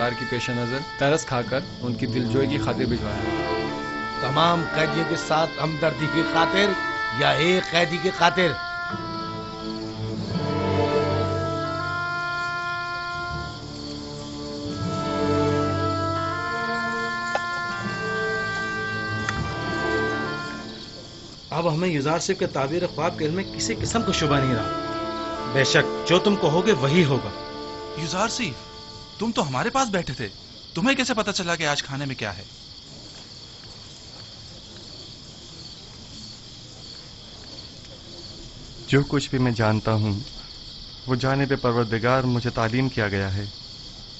سردار کی پیش نظر ترس کھا کر ان کی دلجوئی کی خاطر بھجوایا۔ تمام قیدیوں کے ساتھ ہمدردی کی خاطر یا ایک قیدی کی خاطر؟ اب ہمیں یزار صاحب کے تعبیر خواب کے علم میں کسی قسم کا شبہ نہیں رہا۔ بے شک جو تم کہو گے وہی ہوگا۔ یزار صاحب، تم تو ہمارے پاس بیٹھے تھے، تمہیں کیسے پتا چلا کہ آج کھانے میں کیا ہے؟ جو کچھ بھی میں جانتا ہوں وہ جانب پروردگار مجھے تعلیم کیا گیا ہے،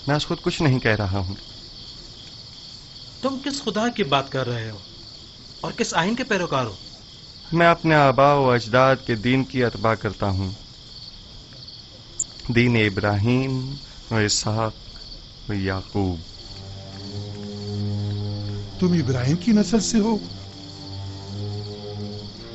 میں اس خود کچھ نہیں کہہ رہا ہوں۔ تم کس خدا کی بات کر رہے ہو اور کس آئین کے پیروکار ہو؟ میں اپنے آباء و اجداد کے دین کی اتباع کرتا ہوں، دین ابراہیم و اسحاق و یعقوب۔ تم ابراہیم کی نسل سے ہو؟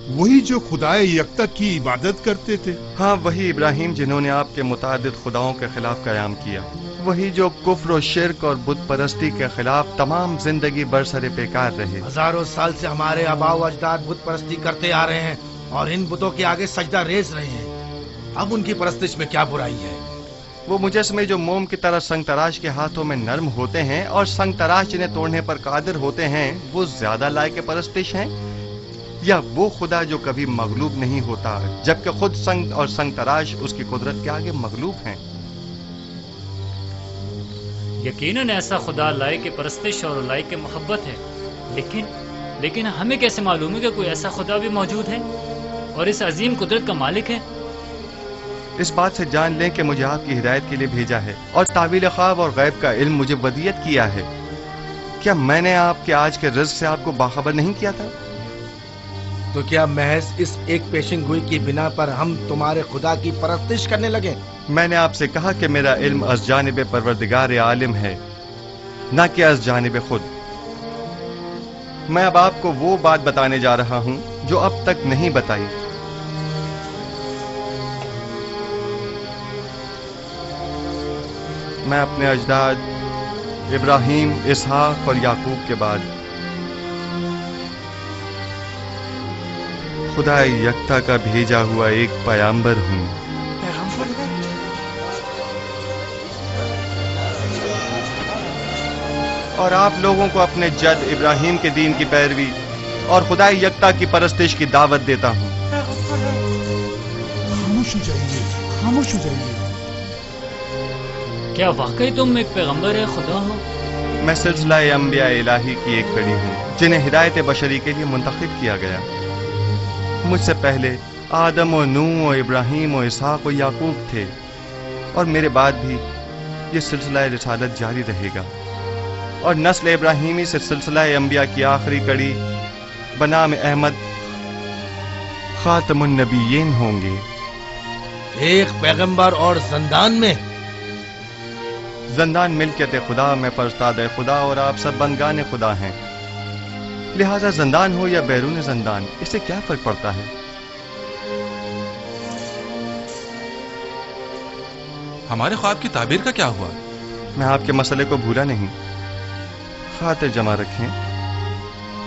وہی جو خدائے یکتا کی عبادت کرتے تھے؟ ہاں، وہی ابراہیم جنہوں نے آپ کے متعدد خداؤں کے خلاف قیام کیا، وہی جو کفر و شرک اور بت پرستی کے خلاف تمام زندگی برسر پیکار رہے۔ ہزاروں سال سے ہمارے آباء و اجداد بت پرستی کرتے آ رہے ہیں اور ان بتوں کے آگے سجدہ ریز رہے ہیں، اب ان کی پرستش میں کیا برائی ہے؟ وہ مجسمے جو موم کی طرح سنگ تراش کے ہاتھوں میں نرم ہوتے ہیں اور سنگ تراش جنہیں توڑنے پر قادر ہوتے ہیں، وہ زیادہ لائق پرستش ہیں، یا وہ خدا جو کبھی مغلوب نہیں ہوتا جبکہ خود سنگ اور سنگ تراش اس کی قدرت کے آگے مغلوب ہیں؟ یقیناً ایسا خدا لائق پرستش اور لائق محبت ہے، لیکن ہمیں کیسے معلوم ہے کہ کوئی ایسا خدا بھی موجود ہے اور اس عظیم قدرت کا مالک ہے؟ اس بات سے جان لیں کہ مجھے آپ کی ہدایت کے لیے بھیجا ہے اور تعویل خواب اور غیب کا علم مجھے ودیت کیا ہے۔ کیا میں نے آپ کے آج کے رزق سے آپ کو باخبر نہیں کیا تھا؟ تو کیا محض اس ایک پیشن گوئی کی بنا پر ہم تمہارے خدا کی پرستش کرنے لگے؟ میں نے آپ سے کہا کہ میرا علم از جانب پروردگار عالم ہے، نہ کہ از جانب خود۔ میں اب آپ کو وہ بات بتانے جا رہا ہوں جو اب تک نہیں بتائی۔ میں اپنے اجداد ابراہیم، اسحاق اور یعقوب کے بعد خدا یکتا کا بھیجا ہوا ایک پیامبر ہوں۔ اور آپ لوگوں کو اپنے جد ابراہیم کے دین کی پیروی اور خدا یکتا کی پرستش کی دعوت دیتا ہوں۔ خاموش ہو جائیے، خاموش ہو جائیے۔ کیا واقعی تم ایک پیغمبر خدا ہو؟ میں سلسلہ انبیاء الہی کی ایک کڑی ہوں جنہیں ہدایت بشری کے لیے منتخب کیا گیا۔ مجھ سے پہلے آدم و نوح و ابراہیم و اسحاق و یعقوب تھے، اور میرے بعد بھی یہ سلسلہ رسالت جاری رہے گا، اور نسل ابراہیمی سے سلسلہ انبیاء کی آخری کڑی بنام احمد خاتم النبیین ہوں گے۔ ایک پیغمبر اور زندان میں؟ زندان ملکیت خدا میں پرستاد خدا اور آپ سب بندگان خدا ہیں، لہذا زندان ہو یا بیرون زندان اس سے کیا فرق پڑتا ہے؟ ہمارے خواب کی تعبیر کا کیا ہوا؟ میں آپ کے مسئلے کو بھولا نہیں، خاطر جمع رکھیں،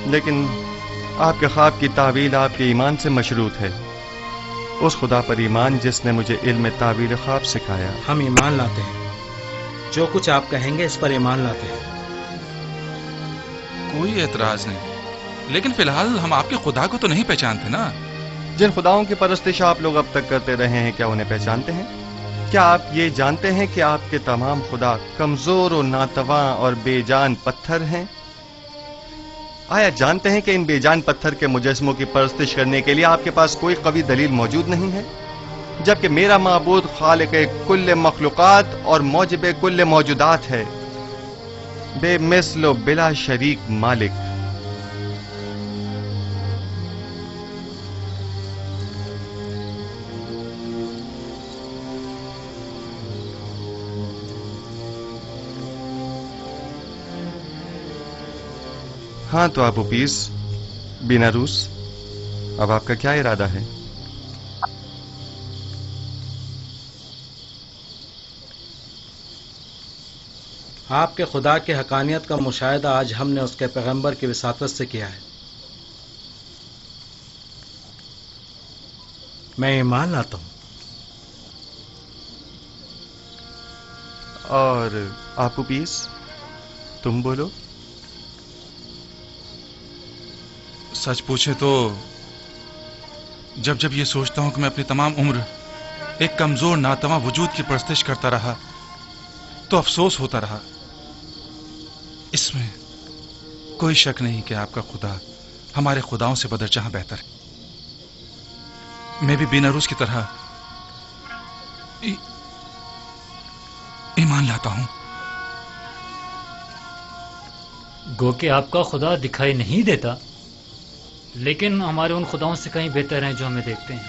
لیکن آپ کے خواب کی تعویل آپ کے ایمان سے مشروط ہے، اس خدا پر ایمان جس نے مجھے علم تعویل خواب سکھایا۔ ہم ایمان لاتے ہیں، جو کچھ آپ کہیں گے اس پر ایمان لاتے ہیں۔ کوئی اعتراض نہیں، لیکن فی الحال ہم آپ کے خدا کو تو نہیں پہچانتے نا؟ جن خداؤں کی پرستش آپ لوگ اب تک کرتے رہے ہیں، کیا انہیں پہچانتے ہیں؟ کیا آپ یہ جانتے ہیں کہ آپ کے تمام خدا کمزور و ناتواں اور بے جان پتھر ہیں؟ آیا جانتے ہیں کہ ان بے جان پتھر کے مجسموں کی پرستش کرنے کے لیے آپ کے پاس کوئی قوی دلیل موجود نہیں ہے، جبکہ میرا معبود خالق کل مخلوقات اور موجب کل موجودات ہے، بے مثل و بلا شریک مالک۔ ہاں تو ابو پیس بنا روس، اب آپ کا کیا ارادہ ہے؟ آپ کے خدا کی حقانیت کا مشاہدہ آج ہم نے اس کے پیغمبر کی وساطت سے کیا ہے۔ میں ایمان لاتا ہوں۔ اور آپو پیس تم بولو۔ سچ پوچھے تو جب یہ سوچتا ہوں کہ میں اپنی تمام عمر ایک کمزور ناتواں وجود کی پرستش کرتا رہا تو افسوس ہوتا رہا۔ اس میں کوئی شک نہیں کہ آپ کا خدا ہمارے خداؤں سے بدرجہ بہتر ہے۔ میں بھی بیناروس کی طرح ایمان لاتا ہوں۔ گو کہ آپ کا خدا دکھائی نہیں دیتا، لیکن ہمارے ان خداؤں سے کہیں بہتر ہیں جو ہمیں دیکھتے ہیں،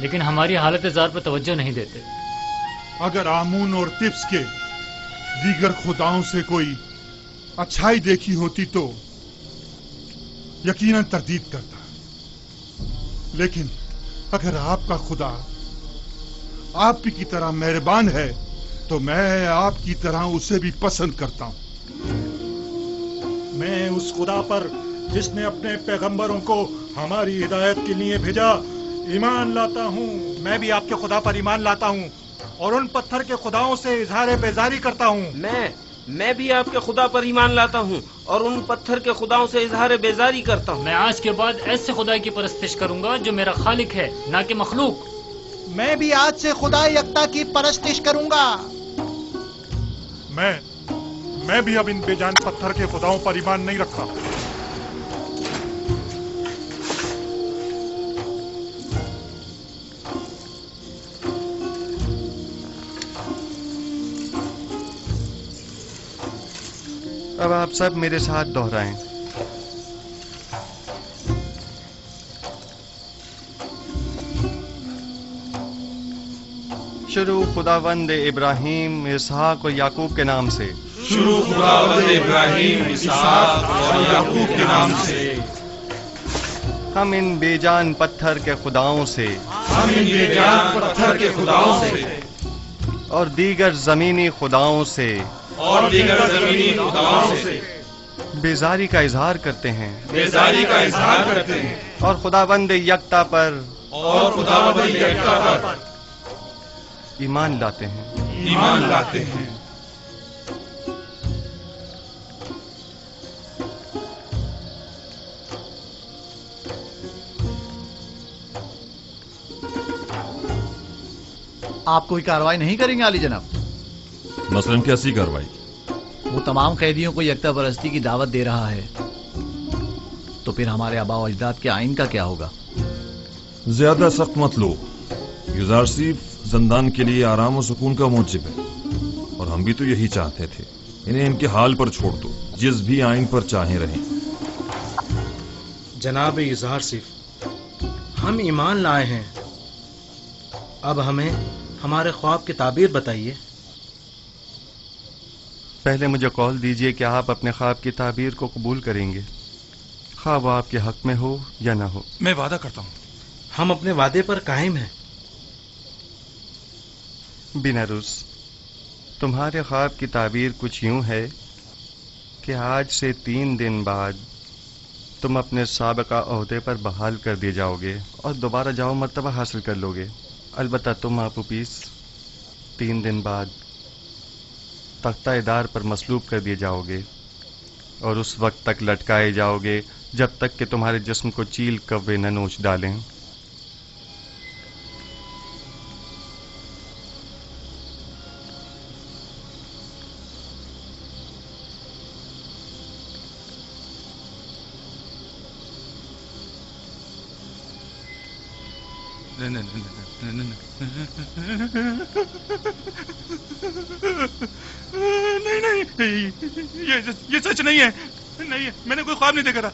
لیکن ہماری حالت زار پر توجہ نہیں دیتے۔ اگر آمون اور تبس کے دیگر خداؤں سے کوئی اچھائی دیکھی ہوتی تو یقیناً تردید کرتا، لیکن اگر آپ کا خدا آپ کی طرح مہربان ہے تو میں آپ کی طرح اسے بھی پسند کرتا ہوں۔ میں اس خدا پر جس نے اپنے پیغمبروں کو ہماری ہدایت کے لیے بھیجا ایمان لاتا ہوں۔ میں بھی آپ کے خدا پر ایمان لاتا ہوں اور ان پتھر کے خداؤں سے اظہار بیزاری کرتا ہوں۔ میں بھی آپ کے خدا پر ایمان لاتا ہوں اور ان پتھر کے خداؤں سے اظہار بیزاری کرتا ہوں۔ میں آج کے بعد ایسے خدا کی پرستش کروں گا جو میرا خالق ہے، نہ کہ مخلوق۔ میں بھی آج سے خدا یکتا کی پرستش کروں گا۔ میں بھی اب ان بے جان پتھر کے خداؤں پر ایمان نہیں رکھا۔ اب آپ سب میرے ساتھ دہرائیں۔ شروع خداوند ابراہیم، اسحاق اور یعقوب کے نام سے۔ شروع خداوند ابراہیم، اسحاق اور یعقوب کے نام سے۔ ہم ان بے جان پتھر کے خداؤں سے، ہم ان بے جان پتھر کے خداؤں سے اور دیگر زمینی خداؤں سے اور دیگر زمینی خداؤں سے بیزاری کا اظہار کرتے ہیں، بیزاری کا اظہار کرتے ہیں، اور خداوند یکتا پر اور خداوند یکتا پر ایمان لاتے ہیں۔ ایمان لاتے ہیں۔ آپ کوئی کارروائی نہیں کریں گے عالی جناب؟ مثلاً کیسی کارروائی؟ وہ تمام قیدیوں کو یکتا پرستی کی دعوت دے رہا ہے، تو پھر ہمارے آباء و اجداد کے آئین کا کیا ہوگا؟ زیادہ سخت مت لو، یوزارسیف زندان کے لیے آرام و سکون کا موجب ہے، اور ہم بھی تو یہی چاہتے تھے۔ انہیں ان کے حال پر چھوڑ دو، جس بھی آئین پر چاہیں رہیں۔ جناب یوزارسیف، ہم ایمان لائے ہیں، اب ہمیں ہمارے خواب کی تعبیر بتائیے۔ پہلے مجھے قول دیجئے کہ آپ اپنے خواب کی تعبیر کو قبول کریں گے، خواہ وہ آپ کے حق میں ہو یا نہ ہو۔ میں وعدہ کرتا ہوں۔ ہم اپنے وعدے پر قائم ہیں۔ بیناروس، تمہارے خواب کی تعبیر کچھ یوں ہے کہ آج سے 3 دن بعد تم اپنے سابقہ عہدے پر بحال کر دیے جاؤ گے اور دوبارہ جاؤ مرتبہ حاصل کر لو گے۔ البتہ تم آپوپیس 3 دن بعد تختہ ادار پر مصلوب کر دیے جاؤ گے اور اس وقت تک لٹکائے جاؤ گے جب تک کہ تمہارے جسم کو چیل کوے نہ نوچ ڈالیں۔ نہیں، یہ سچ نہیں ہے۔ نہیں، میں نے کوئی خواب نہیں دیکھا تھا،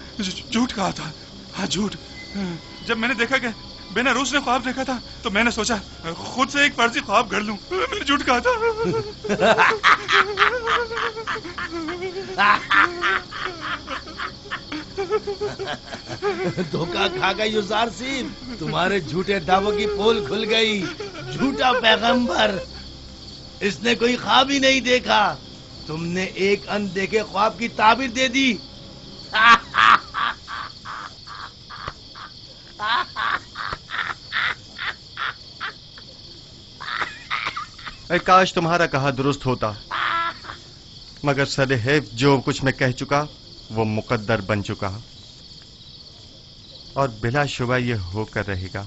جھوٹ کہا تھا۔ ہاں جھوٹ۔ جب میں نے دیکھا کہ بیناروس نے خواب دیکھا تھا تو میں نے سوچا خود سے ایک فرضی خواب گھڑ لوں۔ میں نے جھوٹ کہا تھا۔ دھوکہ کھا گئی یوزارسیف، تمہارے جھوٹے دعووں کی پول کھل گئی، جھوٹا پیغمبر۔ اس نے کوئی خواب ہی نہیں دیکھا. تم نے ایک اندیکھے خواب کی تعبیر دے دی. اے کاش تمہارا کہا درست ہوتا، مگر صالح جو کچھ میں کہہ چکا وہ مقدر بن چکا، اور بلا شبہ یہ ہو کر رہے گا.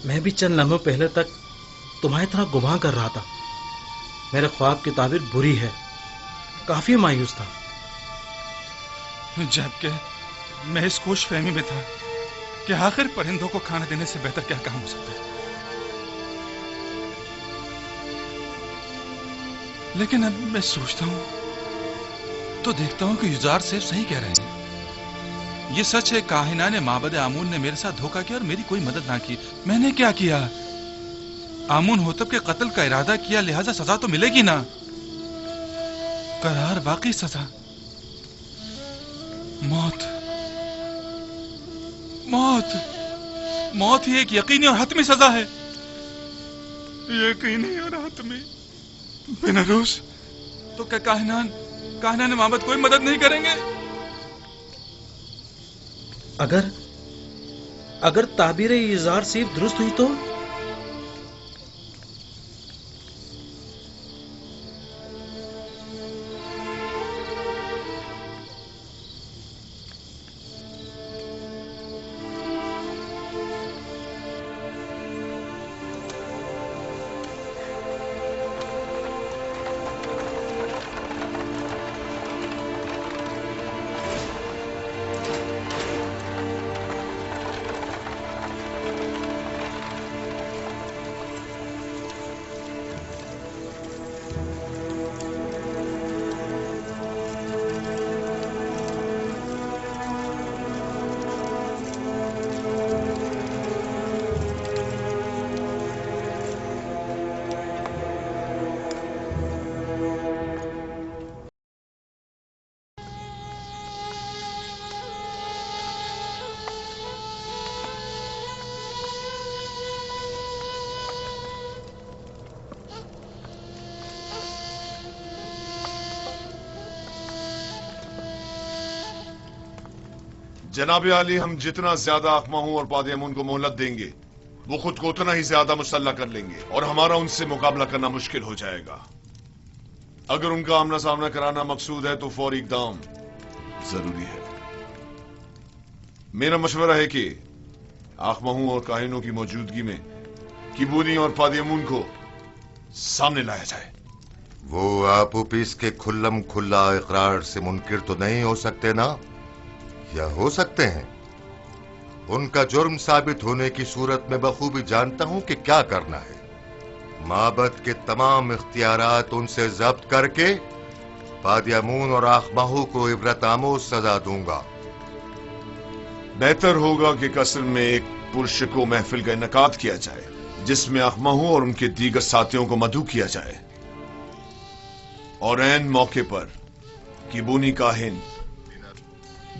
میں بھی چند لمحوں پہلے تک تمہاری طرح گمان کر رہا تھا. میرے خواب کی تعبیر بری ہے. کافی مایوس تھا. جبکہ میں اس خوش فہمی میں تھا کہ آخر پرندوں کو کھانا دینے سے بہتر کیا کام ہو سکتا ہے. لیکن اب میں سوچتا ہوں تو دیکھتا ہوں کہ یزار صاحب صحیح کہہ رہے ہیں. یہ سچ ہے کاہنان معبد آمون نے میرے ساتھ دھوکہ کیا اور میری کوئی مدد نہ کی. میں نے کیا کیا؟ آمون ہوتب کے قتل کا ارادہ کیا، لہذا سزا تو ملے گی نا. قرار باقی سزا موت. موت موت ہی ایک یقینی اور حتمی سزا ہے. یقینی اور حتمی. بیناروس تو کیا کاہنان معبد کوئی مدد نہیں کریں گے؟ اگر تعبیر یزار صرف درست ہوئی تو جناب عالی، ہم جتنا زیادہ اقماہوں اور پادیمون کو مہلت دیں گے وہ خود کو اتنا ہی زیادہ مسلح کر لیں گے اور ہمارا ان سے مقابلہ کرنا مشکل ہو جائے گا. اگر ان کا آمنا سامنا کرانا مقصود ہے تو فوری اقدام ضروری ہے. میرا مشورہ ہے کہ اقماہوں اور کاہنوں کی موجودگی میں کیبونی اور پادیمون کو سامنے لایا جائے. وہ آپوپیس کے کھلم کھلا اقرار سے منکر تو نہیں ہو سکتے نا؟ یا ہو سکتے ہیں؟ ان کا جرم ثابت ہونے کی صورت میں بخوبی جانتا ہوں کہ کیا کرنا ہے. معبد کے تمام اختیارات ان سے ضبط کر کے پادیمون اور آخماہو کو عبرت آموز سزا دوں گا. بہتر ہوگا کہ قصر میں ایک پرشکو محفل کا انعقاد کیا جائے جس میں آخماہو اور ان کے دیگر ساتھیوں کو مدعو کیا جائے اور عین موقع پر کیبونی کاہن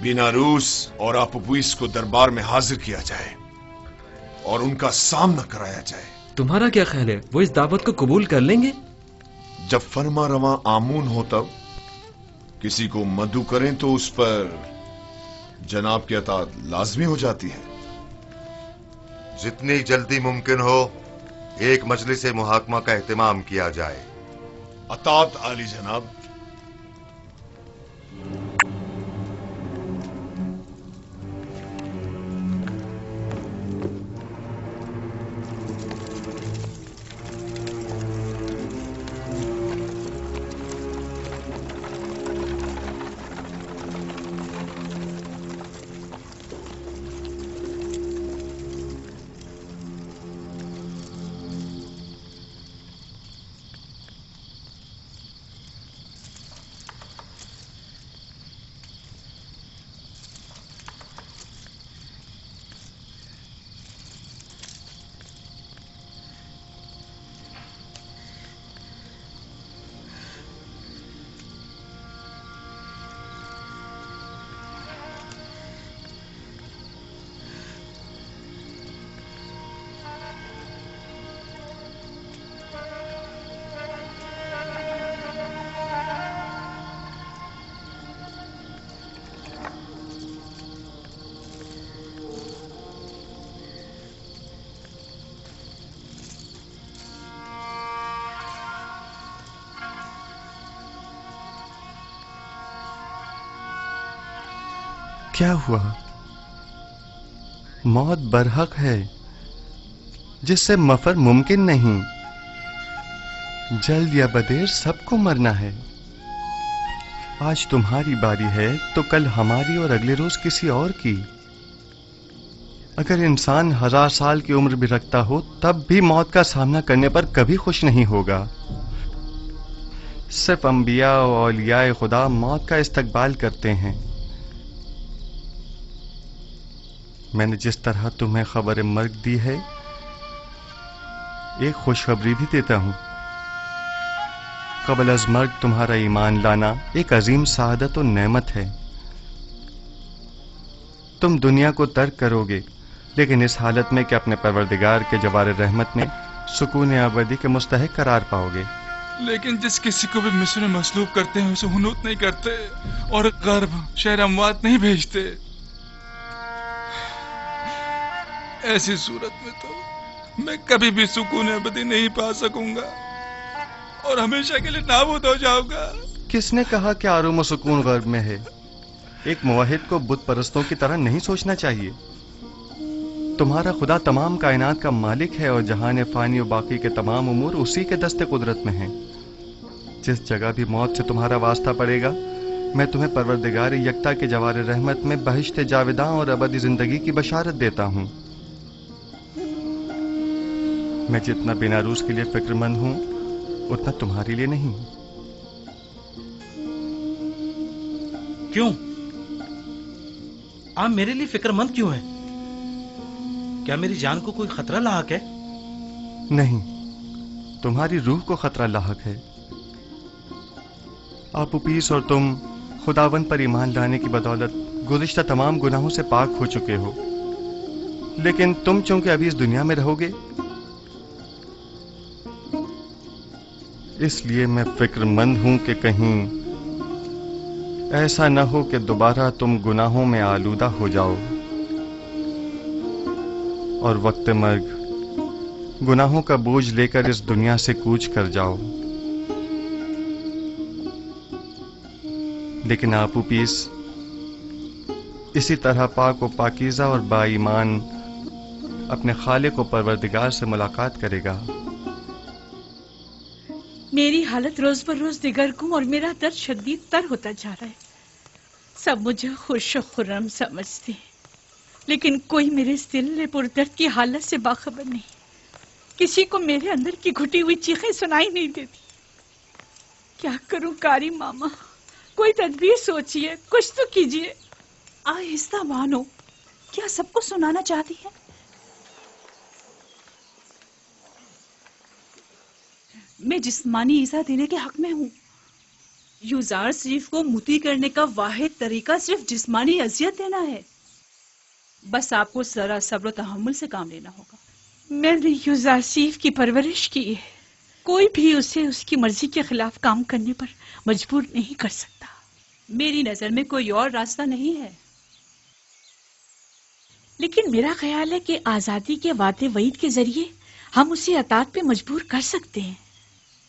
بیناروس اور آپوپویس کو دربار میں حاضر کیا جائے اور ان کا سامنا کرایا جائے. تمہارا کیا خیال ہے؟ وہ اس دعوت کو قبول کر لیں گے؟ جب فرما رواں آمون ہو تب کسی کو مدعو کریں تو اس پر جناب کی اطاعت لازمی ہو جاتی ہے. جتنی جلدی ممکن ہو ایک مجلس محاکمہ کا اہتمام کیا جائے. اطاعت عالی جناب. کیا ہوا؟ موت برحق ہے جس سے مفر ممکن نہیں. جلد یا بدیر سب کو مرنا ہے. آج تمہاری باری ہے تو کل ہماری اور اگلے روز کسی اور کی. اگر انسان 1000 سال کی عمر بھی رکھتا ہو تب بھی موت کا سامنا کرنے پر کبھی خوش نہیں ہوگا. صرف انبیاء و اولیاء خدا موت کا استقبال کرتے ہیں. میں نے جس طرح تمہیں خبر مرگ دی ہے ایک خوشخبری بھی دیتا ہوں. قبل از مرگ تمہارا ایمان لانا ایک عظیم سعادت و نعمت ہے. تم دنیا کو ترک کرو گے لیکن اس حالت میں کہ اپنے پروردگار کے جوار رحمت میں سکون ابدی کے مستحق قرار پاؤ گے. لیکن جس کسی کو بھی مصر میں مصلوب کرتے ہیں اسے حنوط نہیں کرتے اور غرب شہر اموات نہیں بھیجتے. ایسی صورت میں تو میں کبھی بھی سکون ابدی نہیں پا سکوں گا اور ہمیشہ کے لیے نابود ہو جاؤں گا. کس نے کہا کہ آرام و سکون غرب میں ہے؟ ایک موحد کو بت پرستوں کی طرح نہیں سوچنا چاہیے. تمہارا خدا تمام کائنات کا مالک ہے اور جہان فانی و باقی کے تمام امور اسی کے دست قدرت میں ہیں. جس جگہ بھی موت سے تمہارا واسطہ پڑے گا میں تمہیں پروردگار یکتا کے جوار رحمت میں بہشت جاوداں اور ابدی زندگی کی بشارت دیتا ہوں. میں جتنا بیناروس کے لیے فکر مند ہوں اتنا تمہارے لیے نہیں. کیوں؟ آپ میرے لیے فکر مند کیوں ہیں؟ کیا میری جان کو کوئی خطرہ لاحق ہے؟ نہیں، تمہاری روح کو خطرہ لاحق ہے. آپ پیس اور تم خداون پر ایمان لانے کی بدولت گزشتہ تمام گناہوں سے پاک ہو چکے ہو. لیکن تم چونکہ ابھی اس دنیا میں رہو گے اس لیے میں فکر مند ہوں کہ کہیں ایسا نہ ہو کہ دوبارہ تم گناہوں میں آلودہ ہو جاؤ اور وقت مرگ گناہوں کا بوجھ لے کر اس دنیا سے کوچ کر جاؤ. لیکن آپو پیس اسی طرح پاک و پاکیزہ اور با ایمان اپنے خالق و پروردگار سے ملاقات کرے گا. میری حالت روز پر روز دگرگوں اور میرا درد شدید تر ہوتا جا رہا ہے. سب مجھے خوش و خرم سمجھتے ہیں لیکن کوئی میرے اس دل پر درد کی حالت سے باخبر نہیں. کسی کو میرے اندر کی گھٹی ہوئی چیخیں سنائی نہیں دیتی. کیا کروں کاری ماما؟ کوئی تدبیر سوچیے، کچھ تو کیجیے. آہستہ مانو. کیا سب کو سنانا چاہتی ہے؟ میں جسمانی ایذا دینے کے حق میں ہوں. یوزار شریف کو متی کرنے کا واحد طریقہ صرف جسمانی اذیت دینا ہے. بس آپ کو ذرا صبر و تحمل سے کام لینا ہوگا. میں نے یوزار شریف کی پرورش کی ہے. کوئی بھی اسے اس کی مرضی کے خلاف کام کرنے پر مجبور نہیں کر سکتا. میری نظر میں کوئی اور راستہ نہیں ہے. لیکن میرا خیال ہے کہ آزادی کے وعدے وعید کے ذریعے ہم اسے اطاعت پہ مجبور کر سکتے ہیں.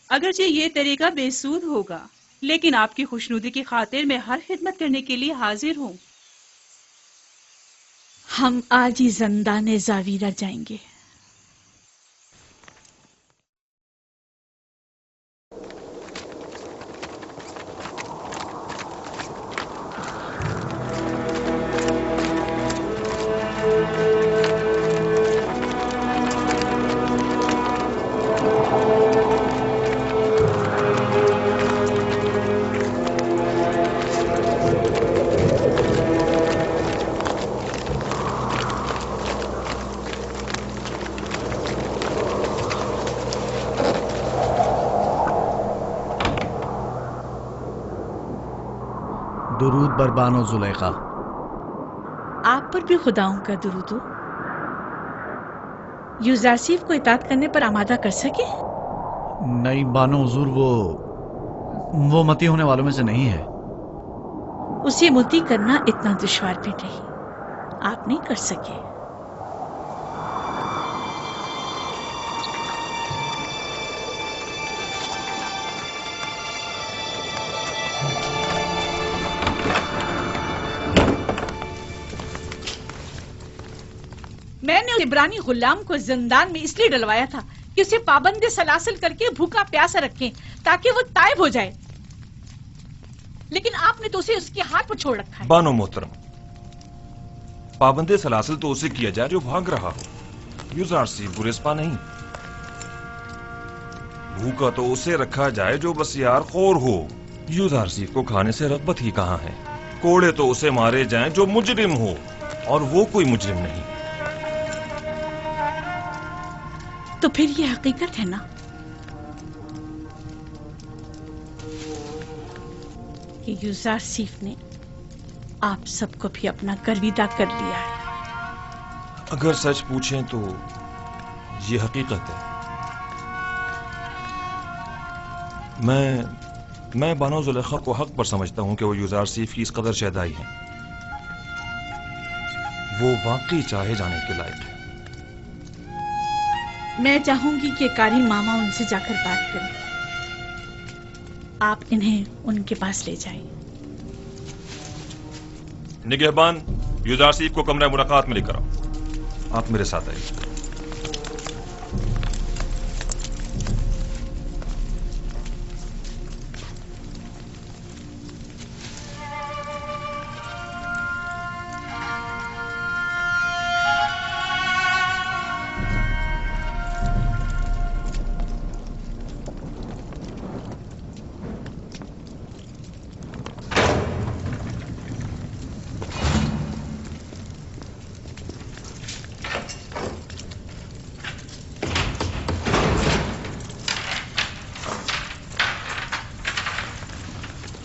اگرچہ یہ طریقہ بے سود ہوگا لیکن آپ کی خوشنودی کی خاطر میں ہر خدمت کرنے کے لیے حاضر ہوں. ہم آج ہی زندان زاویرہ جائیں گے. درود بر بانو زلیخا. آپ پر بھی خداؤں کا درود ہو. یوزارسیف کو اطاعت کرنے پر آمادہ کر سکے؟ نہیں بانو حضور، وہ متی ہونے والوں میں سے نہیں ہے. اسے متی کرنا اتنا دشوار بھی نہیں. آپ نہیں کر سکے. इब्रानी गुलाम को जिंदान में इसलिए डलवाया था कि उसे पाबंदी सलासिल करके भूखा प्यासा रखें ताकि वो ताइब हो जाए, लेकिन आपने तो उसे उसके हाथ पर छोड़ रखा है। बानो मोहतरम, पाबंदी सलासिल तो उसे किया जाए जो भाग रहा हो, युज़ारसीफ गुरेस्पा नहीं। भूखा तो उसे रखा जाए जो बसियार खोर हो। युज़ारसीफ को खाने से रग़बत ही कहाँ है। कोड़े तो उसे मारे जाएं जो मुजरिम हो, और वो कोई मुजरिम नहीं। तो फिर ये हकीकत है ना कि युज़ारसीफ ने आप सबको भी अपना गर्विदा कर लिया है। अगर सच पूछें तो ये हकीकत है। मैं बानो ज़ुलेखा को हक पर समझता हूं कि वो युज़ारसीफ की इस कदर शहदाई है। वो वाकई चाहे जाने के लायक है। मैं चाहूंगी कि कारी मामा उनसे जाकर बात करें। आप इन्हें उनके पास ले जाएं। निगहबान, युज़ारसीफ को कमरा मुलाकात में लेकर आओ। आप मेरे साथ आइए।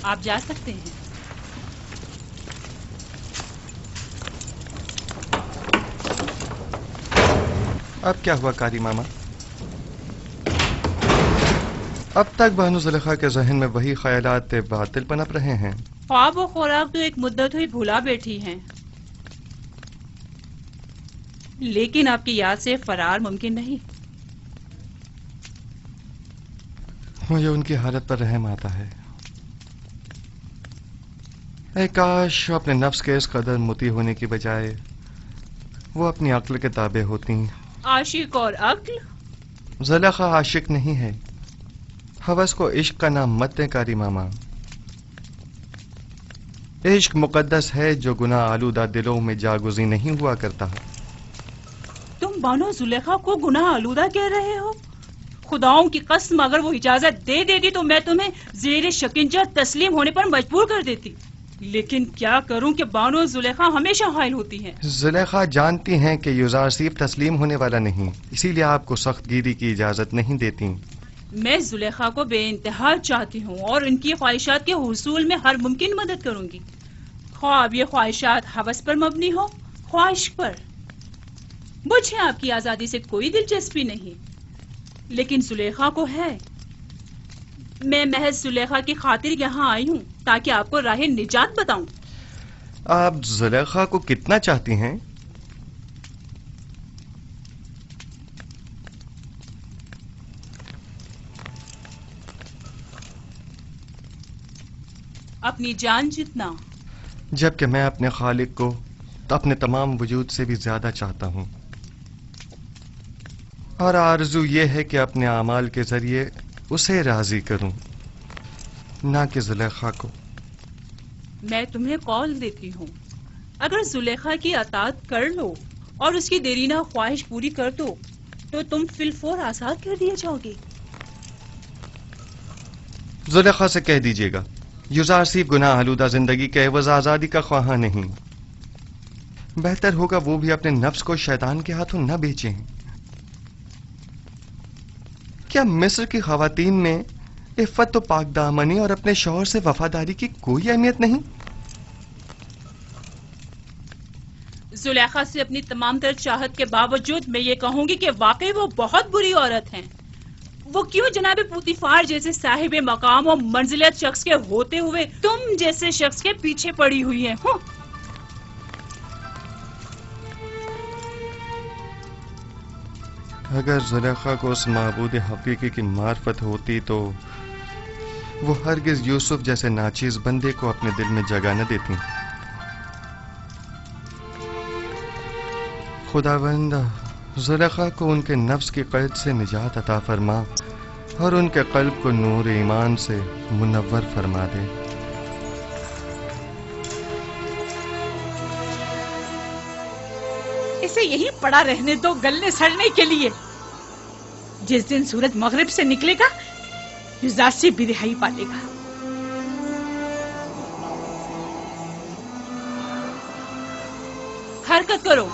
आप जा सकते हैं। अब क्या हुआ कारी मामा? अब तक बानो ज़ुलेखा के जहन में वही ख्यालात बातिल पनप रहे हैं। ख्वाब और खुराक तो एक मुद्दत हुई भुला बैठी हैं, लेकिन आपकी याद से फरार मुमकिन नहीं। मुझे उनकी हालत पर रहम आता है। काश अपने नफ्स के इस कदर मुती होने की बजाय वो अपनी अक्ल के ताबे होती। आशिक और अक्ल? ज़ुलेखा आशिक नहीं है। हवस को इश्क का नाम मत दें कारी मामा। इश्क मुकद्दस है जो गुनाह आलूदा दिलों में जागुज़ी नहीं हुआ करता। तुम बानो ज़ुलेखा को गुनाह आलूदा कह रहे हो? खुदाओं की कसम, अगर वो इजाजत दे देती तो मैं तुम्हें ज़ेर शिकंजा तस्लीम होने पर मजबूर कर देती, लेकिन क्या करूं कि बानो ज़ुलेखा हमेशा हायल होती हैं। ज़ुलेखा जानती हैं कि युज़ारसीफ तस्लीम होने वाला नहीं, इसीलिए आपको सख्त गिरी की इजाजत नहीं देती। मैं ज़ुलेखा को बेइंतहा चाहती हूँ और उनकी ख्वाहिशात के हुसूल में हर मुमकिन मदद करूंगी, ख्वाब ये ख्वाहिशात हवस पर मबनी हो, ख्वाहिश पर। मुझे आपकी आजादी से कोई दिलचस्पी नहीं, लेकिन ज़ुलेखा को है। मैं महज ज़ुलेखा की खातिर यहाँ आई हूँ ताकि आपको राह निजात बताऊं। आप ज़ुलेखा को कितना चाहती हैं? अपनी जान जितना। जबकि मैं अपने खालिक को तो अपने तमाम वजूद से भी ज्यादा चाहता हूँ, और आरज़ू ये है कि अपने आमाल के जरिए उसे राजी करूं, ना कि ज़ुलेखा को। मैं तुम्हें कॉल देती हूँ, अगर ज़ुलेखा की अतात कर लो और उसकी देरीना ख्वाहिश पूरी कर दो तो तुम फिलफौर आजाद कर दिए जाओगे। ज़ुलेखा से कह दीजिएगा युज़ारसीफ गुनाह आलूदा जिंदगी के एवज़ आजादी का ख्वाहा नहीं। बेहतर होगा वो भी अपने नफ्स को शैतान के हाथों न बेचें। क्या मिस्र की खवातीन में इफ़्फ़त तो पाकदामनी और अपने शौहर से वफादारी की कोई अहमियत नहीं? ज़ुलेखा से अपनी तमाम तर चाहत के बावजूद मैं ये कहूंगी कि वाकई वो बहुत बुरी औरत हैं। वो क्यों जनाबे पुतीफार जैसे साहिब मकाम और मंजिलत शख्स के होते हुए तुम जैसे शख्स के पीछे पड़ी हुई हैं। अगर ज़ुलेखा को उस माबूद हकीकी की मार्फत होती तो वो हरगिज यूसुफ जैसे नाचीज बंदे को अपने दिल में जगह न देती। खुदावंद زلیخا کو ان کے نفس کی قید سے نجات عطا فرما اور ان کے قلب کو نور ایمان سے منور فرما دے۔ اسے یہیں پڑا رہنے دو گلنے سڑنے کے لیے۔ جس دن سورج مغرب سے نکلے گا یوزارسی بھی رہائی پالے گا۔ حرکت کرو۔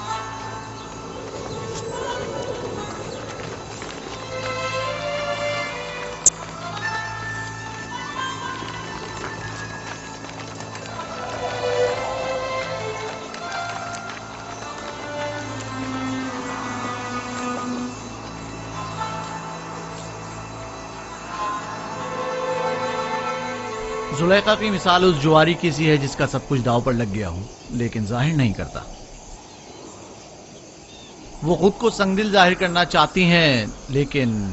زلیخا کی مثال اس جواری کی سی ہے جس کا سب کچھ داؤ پر لگ گیا ہو لیکن ظاہر نہیں کرتا۔ وہ خود کو سنگدل ظاہر کرنا چاہتی ہیں لیکن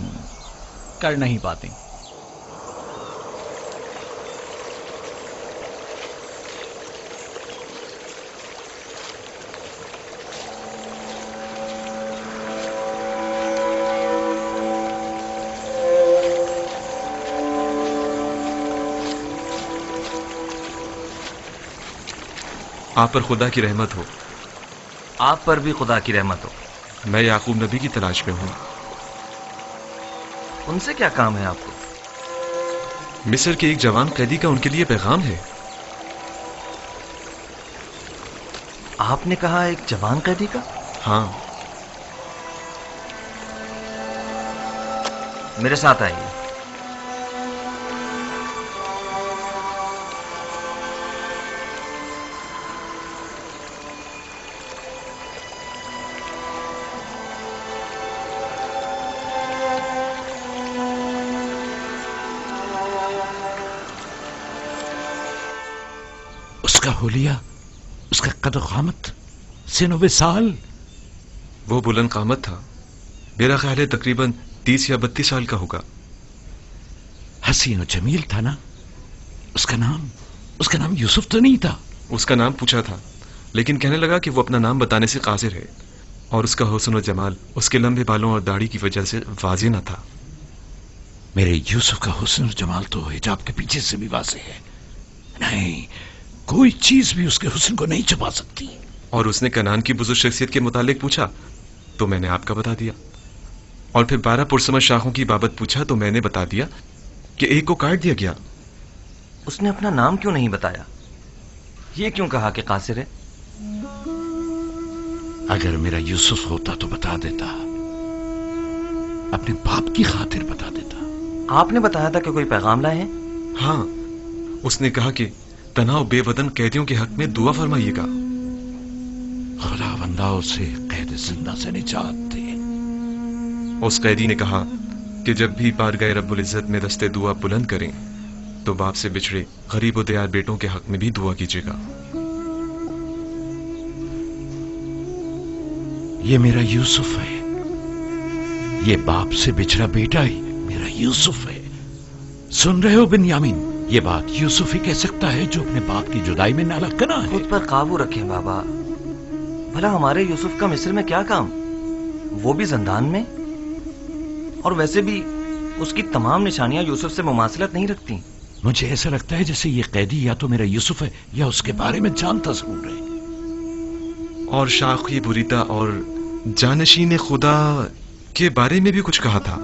کر نہیں پاتی۔ آپ پر خدا کی رحمت ہو۔ آپ پر بھی خدا کی رحمت ہو۔ میں یعقوب نبی کی تلاش میں ہوں۔ ان سے کیا کام ہے آپ کو؟ مصر کے ایک جوان قیدی کا ان کے لیے پیغام ہے۔ آپ نے کہا ایک جوان قیدی کا؟ ہاں۔ میرے ساتھ آئیے۔ اس کا حلیہ، اس کا قد و قامت، سن و سال، وہ بلند قامت تھا۔ میرا خیال ہے تقریباً 30 یا 32 سال کا ہوگا۔ حسین و جمیل تھا نا؟ اس کا نام یوسف تو نہیں تھا؟ اس کا نام پوچھا تھا لیکن کہنے لگا کہ وہ اپنا نام بتانے سے قاصر ہے اور اس کا حسن و جمال اس کے لمبے بالوں اور داڑھی کی وجہ سے واضح نہ تھا۔ میرے یوسف کا حسن و جمال تو حجاب کے پیچھے سے بھی واضح ہے۔ نہیں، کوئی چیز بھی اس کے حسن کو نہیں چھپا سکتی۔ اور اس نے کنعان کی بزرگ شخصیت کے متعلق پوچھا تو میں نے آپ کا بتا دیا، اور پھر 12 پرسمر شاخوں کی بابت پوچھا تو میں نے بتا دیا کہ ایک کو کاٹ دیا گیا۔ اس نے اپنا نام کیوں نہیں بتایا؟ یہ کیوں کہا کہ قاصر ہے؟ اگر میرا یوسف ہوتا تو بتا دیتا، اپنے باپ کی خاطر بتا دیتا۔ آپ نے بتایا تھا کہ کوئی پیغام لائے ہیں؟ ہاں، اس نے کہا کہ تنہا بے وطن قیدیوں کے حق میں دعا فرمائیے گا۔ خدا بندہ اسے قید زندہ سے نجات دے۔ اس قیدی نے کہا کہ جب بھی بارگاہ رب العزت میں دستے دعا بلند کریں تو باپ سے بچھڑے غریب و دیار بیٹوں کے حق میں بھی دعا کیجیے گا۔ یہ میرا یوسف ہے، یہ باپ سے بچھڑا بیٹا ہی میرا یوسف ہے۔ سن رہے ہو بنیامین؟ یہ بات یوسف ہی کہہ سکتا ہے جو اپنے باپ کی جدائی میں نالا کنا ہے۔ خود پر قابو رکھیں بابا، بھلا ہمارے یوسف کا مصر میں کیا کام؟ وہ بھی زندان میں، اور ویسے بھی اس کی تمام نشانیاں یوسف سے مماثلت نہیں رکھتی۔ مجھے ایسا لگتا ہے جیسے یہ قیدی یا تو میرا یوسف ہے یا اس کے بارے میں جانتا ضرور ہے۔ اور شاخی بریتا اور جانشین خدا کے بارے میں بھی کچھ کہا تھا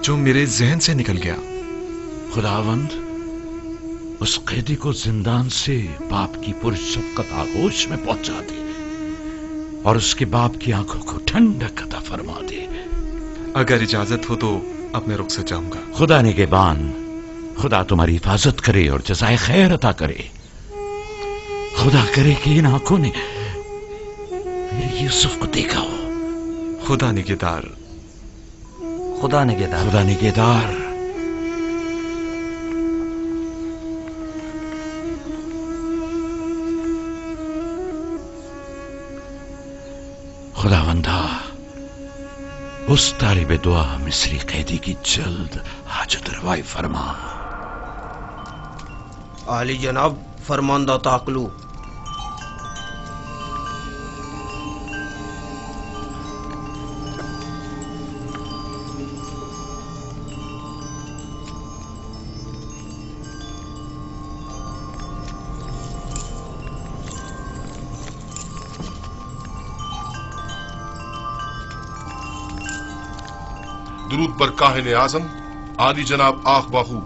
جو میرے ذہن سے نکل گیا۔ خداوند اس قیدی کو زندان سے باپ کی پرشفقت آغوش میں پہنچا دے اور اس کے باپ کی آنکھوں کو ٹھنڈک عطا فرما دے۔ اگر اجازت ہو تو اب میں رخصت جاؤں گا۔ خدا نگہبان، خدا تمہاری حفاظت کرے اور جزائے خیر عطا کرے۔ خدا کرے کہ ان آنکھوں نے میرے یوسف کو دیکھا ہو۔ خدا نگہدار۔ خدا نگہدار۔ خدا نگہدار۔ خداوندہ اس طالب دعا مصری قیدی کی جلد حاجت روائی فرما۔ عالی جناب فرماندہ تاقلو۔ درود پر काहिन आजम आदि जनाब आख बाहू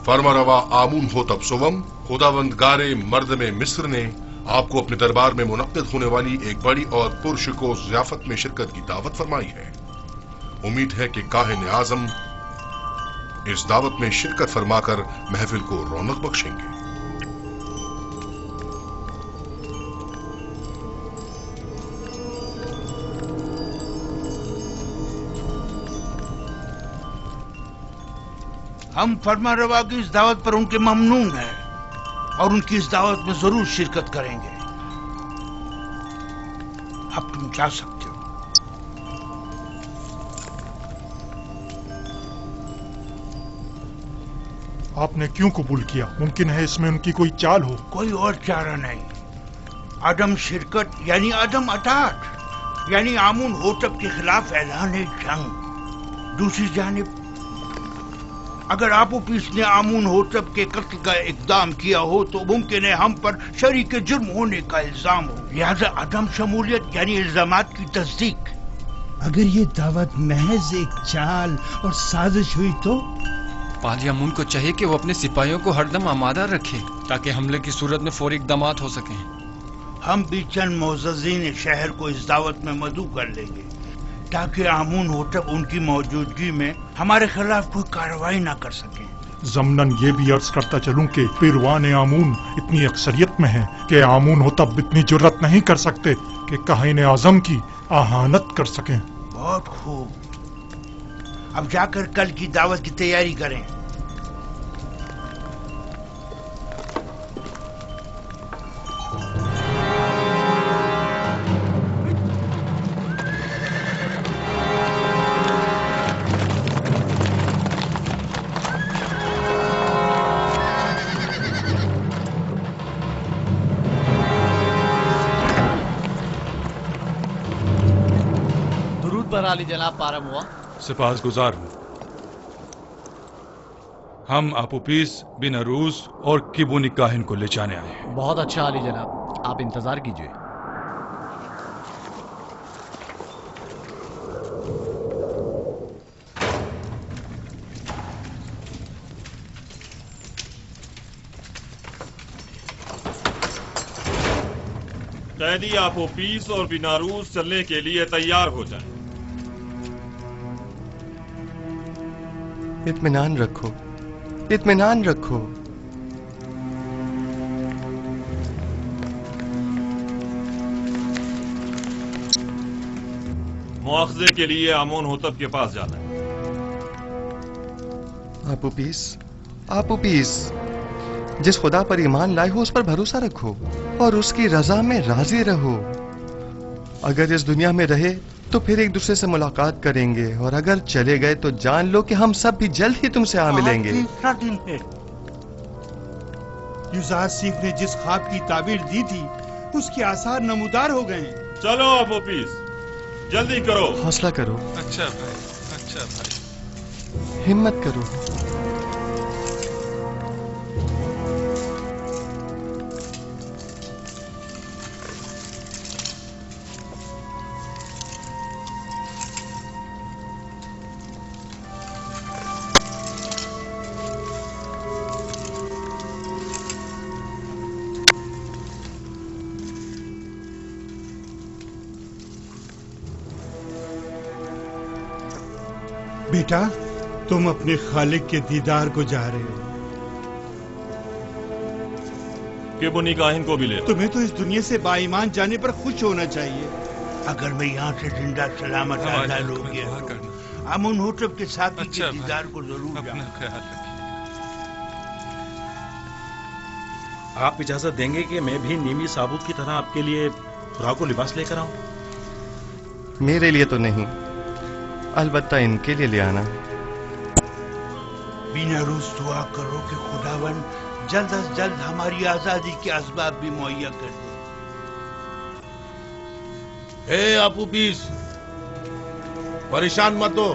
फरमारवा आमून होतब सोवम खुदावंदगारे मर्द में मिस्र ने आपको अपने दरबार में मुनक्किद होने वाली एक बड़ी और पुरशकोस ज़ियाफत में शिरकत की दावत फरमाई है। उम्मीद है कि काहिन आजम इस दावत में शिरकत फरमाकर महफिल को रौनक बख्शेंगे। हम फरमारवा की इस दावत पर उनके ममनून हैं और उनकी इस दावत में जरूर शिरकत करेंगे। अब तुम जा सकते हो। आपने क्यों कबूल किया? मुमकिन है इसमें उनकी कोई चाल हो। कोई और चारा नहीं। अदम शिरकत यानी अदम अताअत यानी आमून होतब के खिलाफ ऐलान जंग। दूसरी जानिब अगर आपोपीस ने आमून होतब के कत्ल का इकदाम किया हो तो मुमकिन है हम पर शरीक जुर्म होने का इल्जाम हो। लिहाजा अदम शमूलियत यानी इल्जामात की तस्दीक। अगर ये दावत महज एक चाल और साजिश हुई तो पादी अमून को चाहिए कि वो अपने सिपाहियों को हरदम आमादा रखे ताकि हमले की सूरत में फौरी इक़दामात हो सकें। हम भी चंद मोअज़्ज़ज़ीन शहर को इस दावत में मदऊ कर लेंगे ताकि आमून होतब उनकी मौजूदगी में हमारे खिलाफ कोई कार्रवाई ना कर सके। ज़मनन ये भी अर्ज करता चलूं कि पिरवान आमून इतनी अक्सरियत में है कि आमून होतब इतनी जुर्रत नहीं कर सकते कि काहिन आज़म की आहानत कर सकें। बहुत खूब। अब जाकर कल की दावत की तैयारी करें। अली जनाब पारम हुआ। सिपाहगुजार हूं। हम आपोपीस बिन अरूस और किबुनी काहिन को ले जाने आए हैं। बहुत अच्छा अली जनाब, आप इंतजार कीजिए। कैदी आपोपीस और बिनारूस चलने के लिए तैयार हो जाएं। इत्मीनान रखो, इत्मीनान रखो। मुआखजे के लिए आमून होतब के पास जाना है। आपोपीस, आपोपीस, जिस खुदा पर ईमान लाए हो उस पर भरोसा रखो और उसकी रजा में राजी रहो। अगर इस दुनिया में रहे तो फिर एक दूसरे से मुलाकात करेंगे और अगर चले गए तो जान लो कि हम सब भी जल्द ही तुमसे आ मिलेंगे। तीसरा दिन है। युज़ारसीफ ने जिस ख्वाब की ताबीर दी थी उसके आसार नमूदार हो गए। चलो आपोपीस, जल्दी करो। हौसला करो। अच्छा भाई, अच्छा भाई। हिम्मत करो। बेटा, तुम अपने खालिक के दीदार को जा रहे हो। किबुनी काहिन को भी ले। तुम्हें तो इस दुनिया से बाईमान जाने पर खुश होना चाहिए। अगर मैं यहाँ से जिंदा सलामत आजाद हो गया आमून होतब के साथी के दीदार को जरूर अपना ख्याल रखिए। आप इजाजत देंगे कि मैं भी नीमी साबुत की तरह आपके लिए खुराको लिबास लेकर आऊं? मेरे लिए तो नहीं, अलबत्ता इनके लिए ले आना। बिना रूस दुआ करो कि खुदावन जल्द अज जल्द हमारी आजादी के असबाब भी मुहैया कर दे। हे आपोपीस, परेशान मत हो।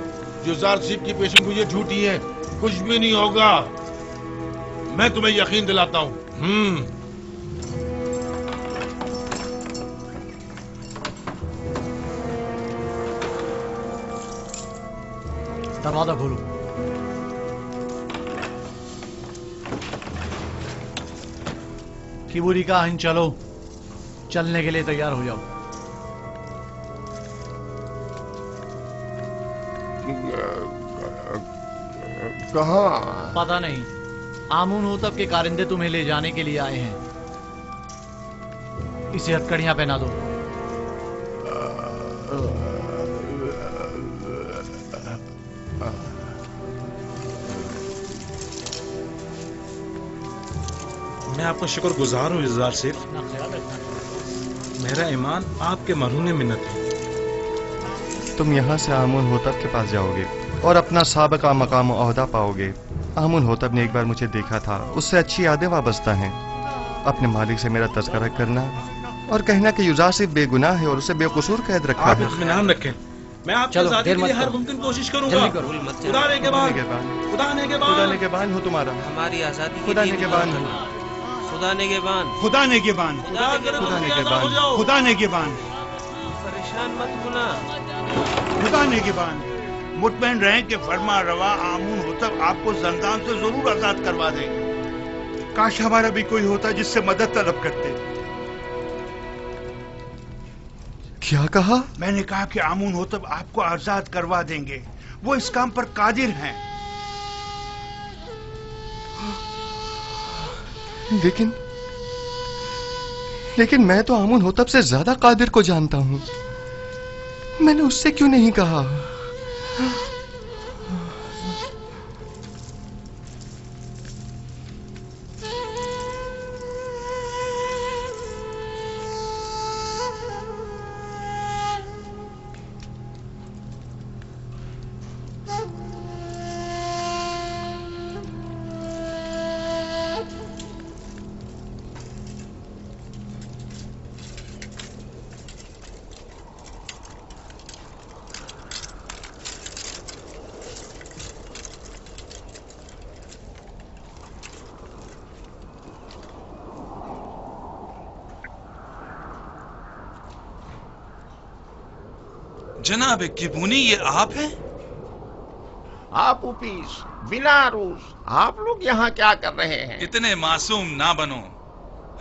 युज़ारसीफ की पेशेंगोइयां झूठी हैं, कुछ भी नहीं होगा। मैं तुम्हें यकीन दिलाता हूं। दरवाजा खोलो। किबूरी का हिन चलो, चलने के लिए तैयार हो जाओ। कहाँ? पता नहीं, आमून होतब के कारिंदे तुम्हें ले जाने के लिए आए हैं। इसे हथकड़ियां पहना दो। मैं आपका शुक्रगुजार हूँ इज़हार सिर्फ। मेरा ईमान आपके मरहून मिन्नत है। तुम यहाँ से आमून होतब के पास जाओगे और अपना साबका मकाम ओहदा पाओगे। आमून होतब ने एक बार मुझे देखा था, उससे अच्छी यादें वाबस्ता हैं। अपने मालिक से मेरा तज़किरा करना और कहना कि युज़ार सिर्फ बेगुनाह है और उसे बेकसूर कैद रखा है। आप इत्मीनान रखें, मैं आपकी आज़ादी के लिए हर मुमकिन कोशिश करूंगा। खुदा ने के बाद, खुदा ने के बाद, खुदा ने के बान हो तुम्हारा। हमारी आजादी खुदा ने के बान हो। खुदा ने के बान, खुदा ने के बान, खुदा ने के बान, खुदा ने के बान, परेशान मत होना। खुदा ने के बान। मुतमईन रहें कि फरमा रवा आमून होतब आपको जंदान से जरूर आजाद करवा देंगे। काश हमारा भी कोई होता जिससे मदद तलब करते। क्या कहा? मैंने कहा कि आमून होतब आपको आजाद करवा देंगे, वो इस काम पर कादिर हैं। लेकिन मैं तो आमून होतब से ज्यादा कादिर को जानता हूं। मैंने उससे क्यों नहीं कहा? जनाब किबूनी, ये आप हैं? आप उपीस, बिनारूस, आप लोग यहाँ क्या कर रहे हैं? इतने मासूम ना बनो।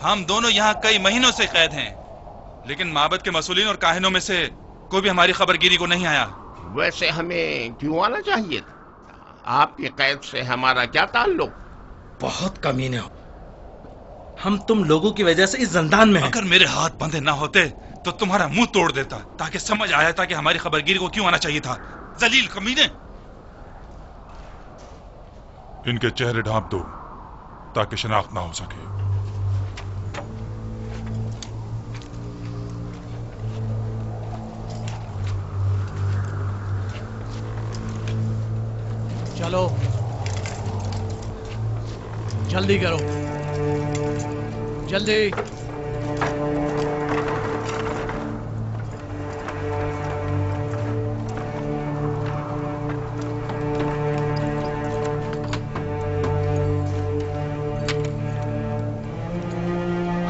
हम दोनों यहाँ कई महीनों से कैद हैं, लेकिन माबद के मसूलीन और काहिनों में से कोई भी हमारी खबरगिरी को नहीं आया। वैसे हमें क्यों आना चाहिए? आपकी कैद से हमारा क्या ताल्लुक? बहुत कमीने हो। हम तुम लोगों की वजह से इस जंदान में हैं। अगर मेरे हाथ बंधे ना होते तो तुम्हारा मुंह तोड़ देता, ताकि समझ आया था कि हमारी खबरगिरी को क्यों आना चाहिए था। जलील कमीने। इनके चेहरे ढांप दो ताकि शनाख्त ना हो सके। चलो जल्दी करो, जल्दी।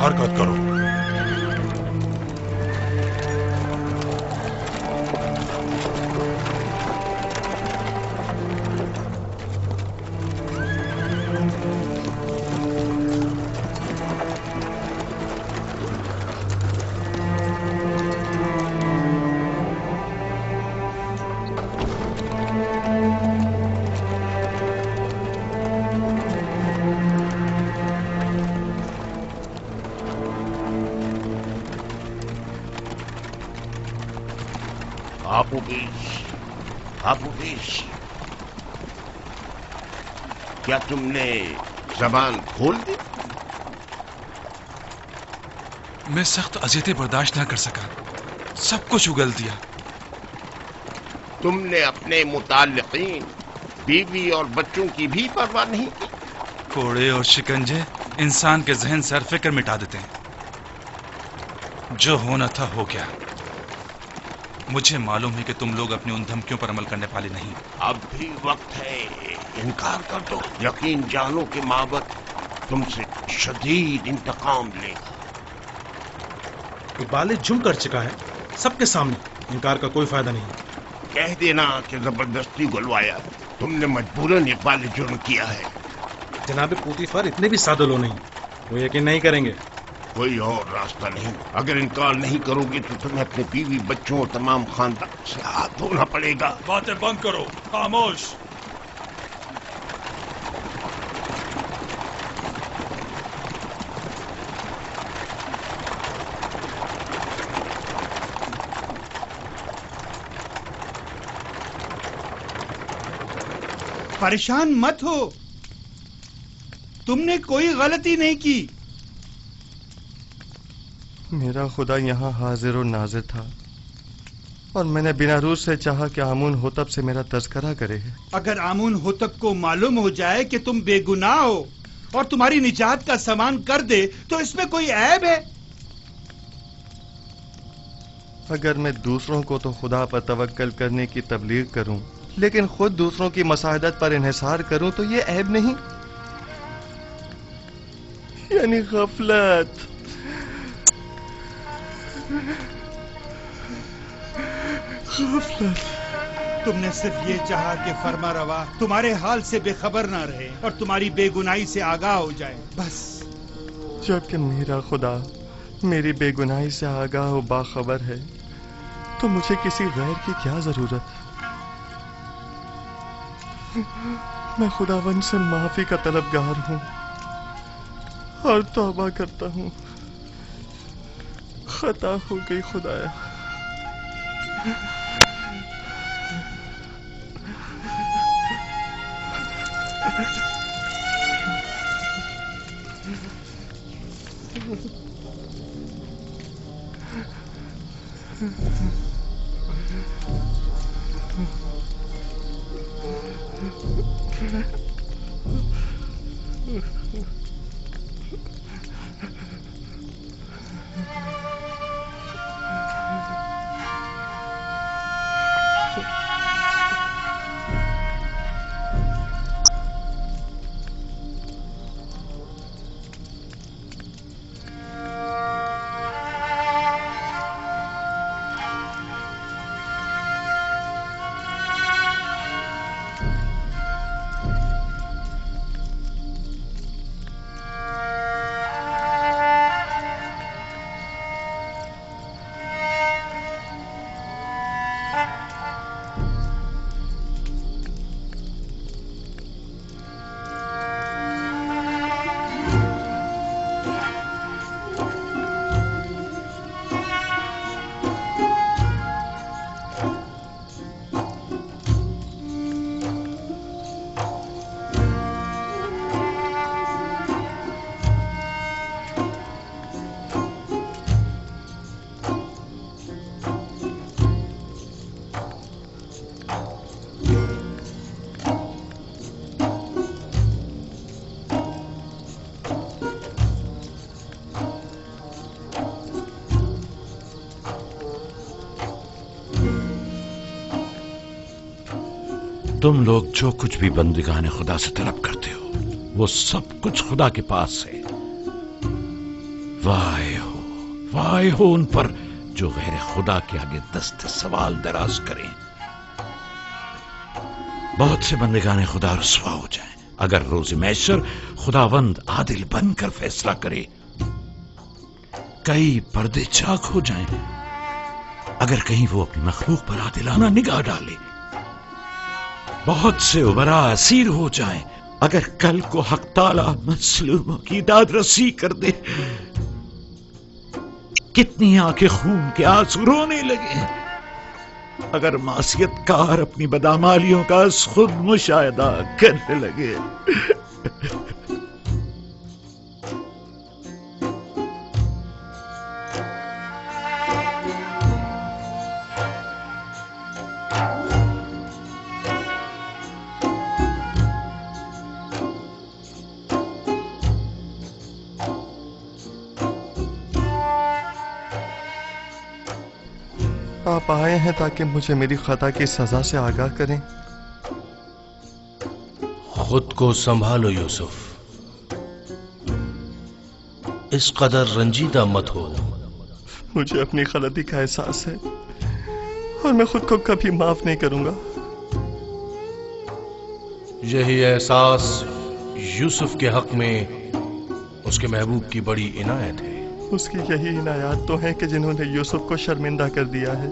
हरकत करो। क्या तुमने जबान खोल दी? मैं सख्त अजियतें बर्दाश्त ना कर सका, सब कुछ उगल दिया। तुमने अपने मुताल्लिकीन, बीवी और बच्चों की भी परवाह नहीं की? कोड़े और शिकंजे इंसान के जहन से हर फिक्र मिटा देते हैं। जो होना था हो गया। मुझे मालूम है कि तुम लोग अपनी उन धमकियों पर अमल करने वाले नहीं। अब भी वक्त है, इनकार कर दो। यकीन जानो कि माबद तुमसे शदीद इंतकाम लेगा। इकबाल जुम कर चुका है सबके सामने, इनकार का कोई फायदा नहीं। कह देना कि जबरदस्ती गुलवाया। तुमने मजबूरन इकबाल जुर्म किया है। जनाब पोतीफर इतने भी सादे लो नहीं, वो यकीन नहीं करेंगे। कोई और रास्ता नहीं। अगर इनकार नहीं करोगे तो तुम्हें अपने बीवी बच्चों और तमाम खानदान से हाथ धोना पड़ेगा। बातें बंद करो, खामोश। परेशान मत हो, तुमने कोई गलती नहीं की। मेरा खुदा यहाँ हाजिर और नाजिर था और मैंने बिना रूज से चाहा कि आमून होतब से मेरा तज़किरा करे। अगर आमून होतब को मालूम हो जाए कि तुम बेगुनाह हो और तुम्हारी निजात का सामान कर दे तो इसमें कोई ऐब है? अगर मैं दूसरों को तो खुदा पर तवक्कल करने की तबलीग करूं, लेकिन खुद दूसरों की मसाहदत पर इन्हिसार करूं तो ये ऐब नहीं, यानी गफलत। तुमने सिर्फ ये चाहा कि फरमा रवा तुम्हारे हाल से बेखबर ना रहे और तुम्हारी बेगुनाही से आगाह हो जाए, बस। जबकि मेरा खुदा मेरी बेगुनाही से आगाह और बाखबर है तो मुझे किसी गैर की क्या जरूरत। मैं खुदावन से माफी का तलबगार हूं और तौबा करता हूं। खता हो गई खुदाया। तुम लोग जो कुछ भी बंदिगाने खुदा से तलब करते हो वो सब कुछ खुदा के पास है। वाह हो उन पर जो गैर खुदा के आगे दस्त सवाल दराज करें। बहुत से बंदिगाने खुदा रुसवा हो जाएं अगर रोज़ महशर खुदावंद आदिल बनकर फैसला करे। कई पर्दे चाक हो जाएं अगर कहीं वो अपनी मखलूक पर आदिलाना निगाह डाले। बहुत से उमरा असीर हो जाएं अगर कल को हक ताला मजलूमों की दाद रसी कर दे। कितनी आंखें खून के आंसू रोने लगे अगर मासियतकार अपनी बदामालियों का खुद मुशाहिदा करने लगे। आप आए हैं ताकि मुझे मेरी खता की सजा से आगाह करें। खुद को संभालो यूसुफ, इस कदर रंजीदा मत हो। मुझे अपनी गलती का एहसास है और मैं खुद को कभी माफ नहीं करूंगा। यही एहसास यूसुफ के हक में उसके महबूब की बड़ी इनायत है। उसकी यही इनायत तो है कि जिन्होंने यूसुफ को शर्मिंदा कर दिया है।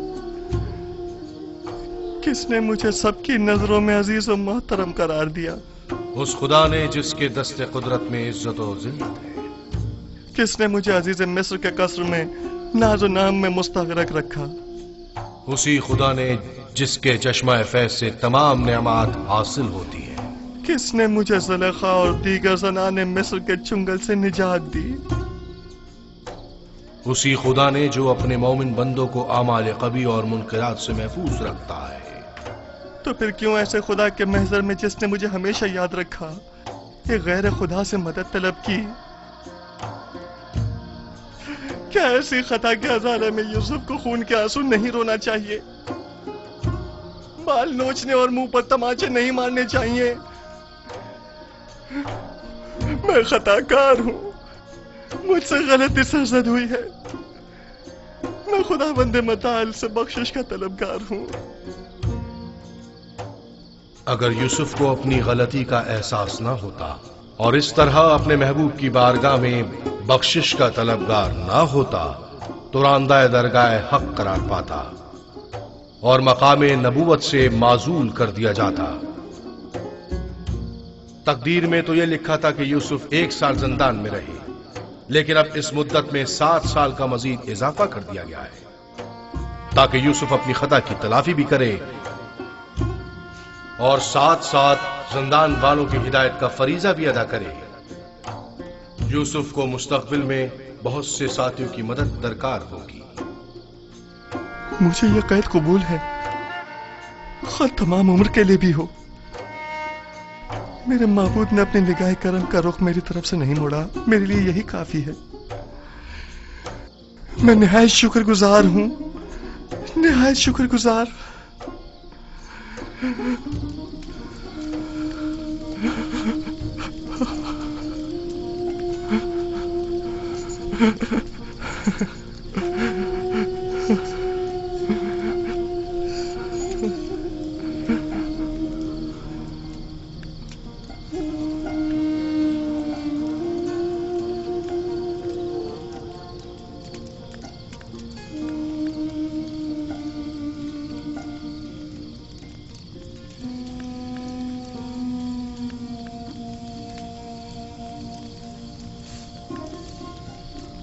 किसने मुझे सबकी नजरों में अजीज और मोहतरम करार दिया? उस खुदा ने जिसके दस्ते कुदरत में इज्जत और जिल्लत है। किसने मुझे अजीज मिस्र के कसर में नाजो नाम में मुस्तगरक रखा? उसी खुदा ने जिसके चश्मा फैज से तमाम नेमत हासिल होती है। किसने मुझे ज़ुलेखा और दीगर ज़नाने मिस्र के चुंगल से निजात दी? उसी खुदा ने जो अपने मोमिन बंदों को आमाल कबी और मुनकरात से महफूज रखता है। तो फिर क्यों ऐसे खुदा के महज़र में जिसने मुझे हमेशा याद रखा, एक गैर खुदा से मदद तलब की? क्या ऐसी खता के हजारे में यूसुफ को खून के आंसू नहीं रोना चाहिए? बाल नोचने और मुंह पर तमाचे नहीं मारने चाहिए? मैं खताकार हूं, मुझसे गलती सरजद हुई है। मैं खुदा बंदे मताल से बख्शिश का तलबगार हूं। अगर यूसुफ को अपनी गलती का एहसास ना होता और इस तरह अपने महबूब की बारगाह में बख्शिश का तलबगार ना होता तो रांदाए दरगाह हक करार पाता और मकामे नबूवत से माजूल कर दिया जाता। तकदीर में तो यह लिखा था कि यूसुफ 1 साल जिंदान में रहे, लेकिन अब इस मुद्दत में 7 साल का मजीद इजाफा कर दिया गया है ताकि यूसुफ अपनी खता की तलाफी भी करे और साथ साथ जिंदान वालों की हिदायत का फरीजा भी अदा करे। यूसुफ को मुस्तकबिल में बहुत से साथियों की मदद दरकार होगी। मुझे यह कैद कबूल है, खैर तमाम उम्र के लिए भी हो। मेरे माबूद ने अपने निगाह करम का रुख मेरी तरफ से नहीं मोड़ा, मेरे लिए यही काफी है। मैं निहायत शुक्रगुजार हूं, निहायत शुक्रगुजार।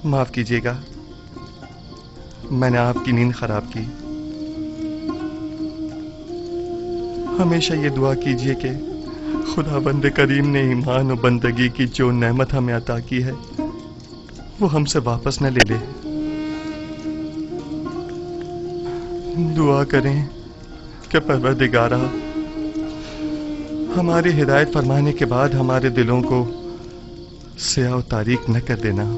माफ कीजिएगा, मैंने आपकी नींद खराब की। हमेशा ये दुआ कीजिए कि खुदा बंदे करीम ने ईमान और बंदगी की जो नेमत हमें अता की है वो हमसे वापस न ले ले। दुआ करें कि परवरदिगारा हमारी हिदायत फरमाने के बाद हमारे दिलों को स्याह तारीक न कर देना।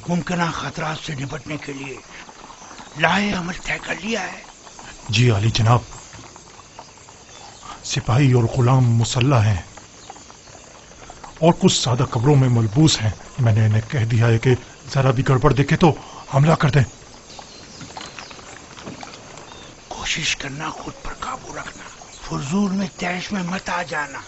मुमकिना खतरात से निपटने के लिए लाए अमल तय कर लिया है। जी आली जनाब, सिपाही और गुलाम मुसल्ला हैं और कुछ सादा कब्रों में मलबूस हैं। मैंने इन्हें कह दिया है कि जरा भी गड़बड़ देखे तो हमला कर दें। कोशिश करना खुद पर काबू रखना, फुजूल में तैश में मत आ जाना।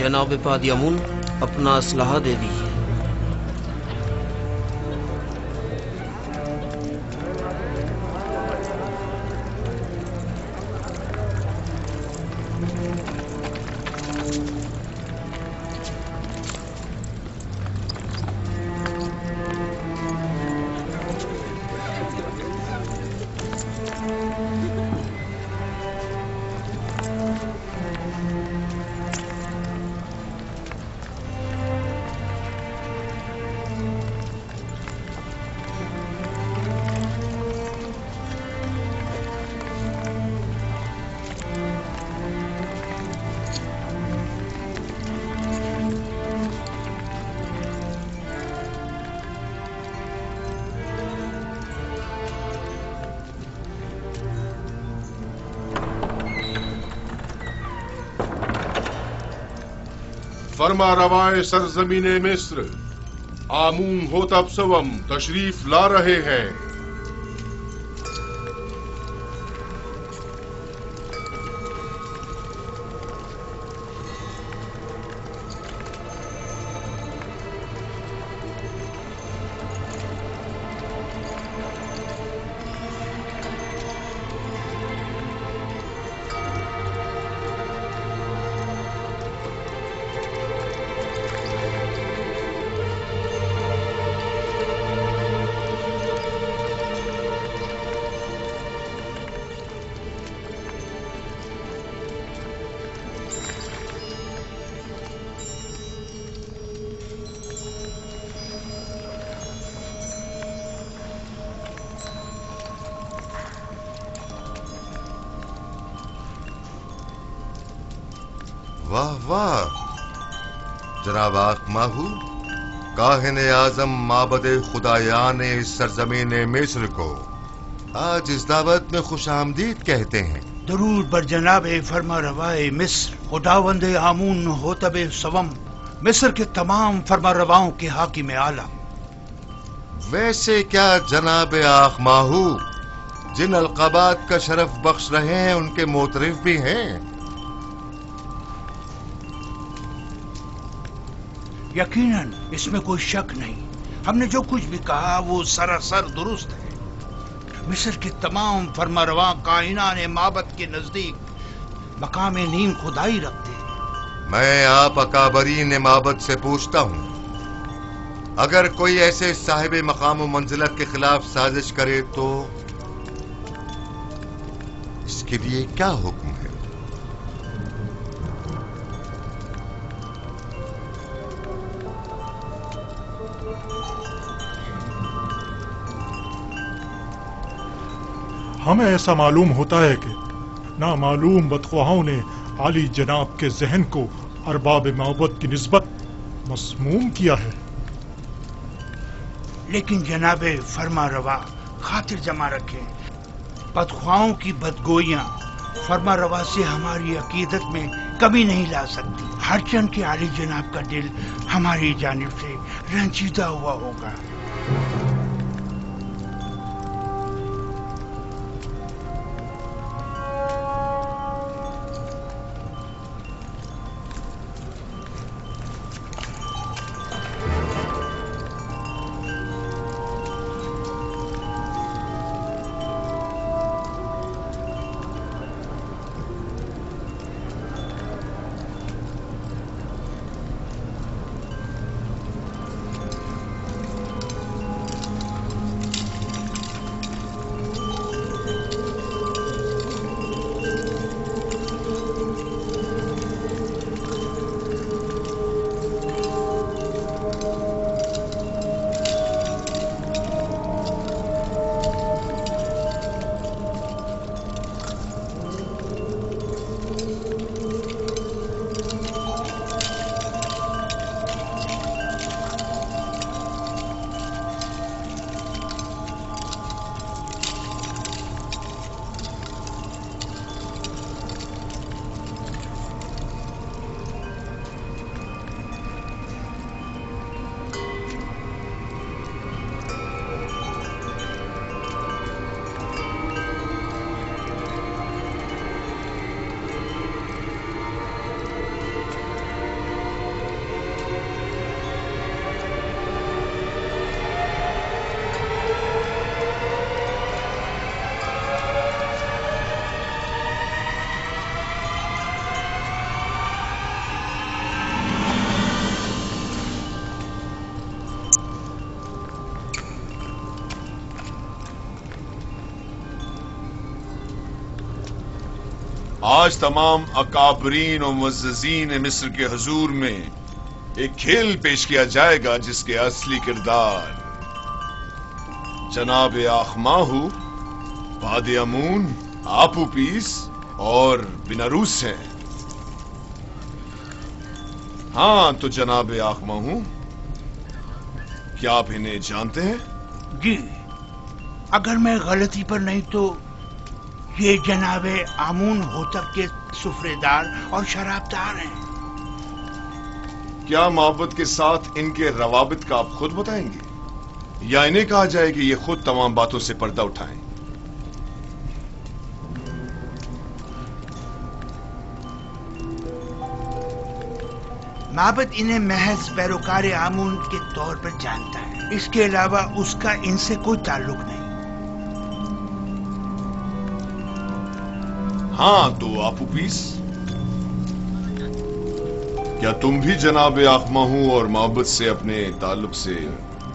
जनाब पादियामुन, اپنا اسلحہ دے دیجیے۔ فرما روائے سرزمین مصر آمون ہوتب سوم تشریف لا رہے ہیں۔ واہ واہ جناب آق ماہو، کاہن اعظم معبد خدایان اس سرزمین مصر کو آج اس دعوت میں خوش آمدید کہتے ہیں۔ درود بر جناب فرما روائے مصر خداوند آمون ہوتب سوم، مصر کے تمام فرما رواؤں کے حاکم اعلیٰ۔ ویسے کیا جناب آق ماہو جن القابات کا شرف بخش رہے ہیں ان کے معترف بھی ہیں؟ یقیناً اس میں کوئی شک نہیں، ہم نے جو کچھ بھی کہا وہ سراسر درست ہے۔ مصر کے تمام فرما رواں کائنان معبد کے نزدیک مقام نیم خدائی رکھتے ہیں۔ میں آپ اکابرین معبد سے پوچھتا ہوں، اگر کوئی ایسے صاحب مقام و منزلت کے خلاف سازش کرے تو اس کے لیے کیا حکم ہے؟ ہمیں ایسا معلوم ہوتا ہے کہ نامعلوم بدخواہوں نے عالی جناب کے ذہن کو ارباب معبد کی نسبت مسموم کیا ہے۔ لیکن جناب فرما روا خاطر جمع رکھیں، بدخواہوں کی بدگوئیاں فرما روا سے ہماری عقیدت میں کمی نہیں لا سکتی، ہر چند کے عالی جناب کا دل ہماری جانب سے رنجیدہ ہوا ہوگا۔ آج تمام اکابرین و معززین مصر کے حضور میں ایک کھیل پیش کیا جائے گا جس کے اصلی کردار جناب آخماہو، باد امون، آپوپیس اور بیناروس ہیں۔ ہاں تو جناب آخماہو، کیا آپ انہیں جانتے ہیں؟ جی، اگر میں غلطی پر نہیں تو یہ جناب آمون ہوتب کے سفرے دار اور شراب دار ہیں۔ کیا معبد کے ساتھ ان کے روابط کا آپ خود بتائیں گے یا انہیں کہا جائے کہ یہ خود تمام باتوں سے پردہ اٹھائیں؟ معبد انہیں محض پیروکار آمون کے طور پر جانتا ہے، اس کے علاوہ اس کا ان سے کوئی تعلق نہیں۔ ہاں تو آپوپیس، کیا تم بھی جناب آخماہو اور معبد سے اپنے تعلق سے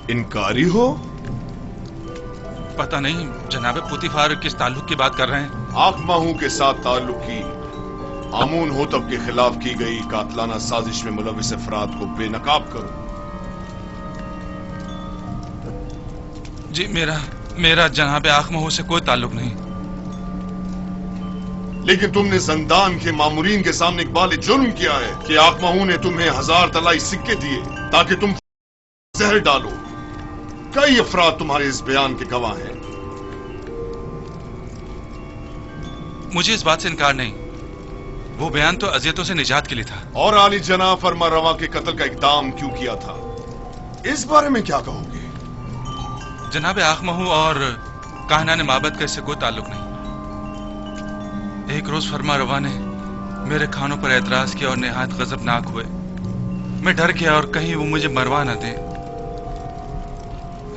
انکاری ہو؟ پتہ نہیں جناب پوتیفار کس تعلق کی بات کر رہے ہیں؟ آخماہو کے ساتھ تعلق کی آمون ہوتب کے خلاف کی گئی قاتلانہ سازش میں ملوث افراد کو بے نقاب کرو۔ جی میرا جناب آخماہو سے کوئی تعلق نہیں۔ لیکن تم نے زندان کے مامورین کے سامنے اقبال جرم کیا ہے کہ آخماہو نے تمہیں 1000 طلائی سکے دیے تاکہ تم زہر ڈالو۔ کئی افراد تمہارے اس بیان کے گواہ ہیں۔ مجھے اس بات سے انکار نہیں، وہ بیان تو اذیتوں سے نجات کے لیے تھا۔ اور عالی جناب فرما روا کے قتل کا اقدام کیوں کیا تھا، اس بارے میں کیا کہو گے؟ جناب آخماہو اور کاہنان معبد کا اس سے کوئی تعلق نہیں۔ ایک روز فرما روا نے میرے کھانوں پر اعتراض کیا اور نہایت غضبناک ہوئے۔ میں ڈر گیا اور کہیں وہ مجھے مروا نہ دیں،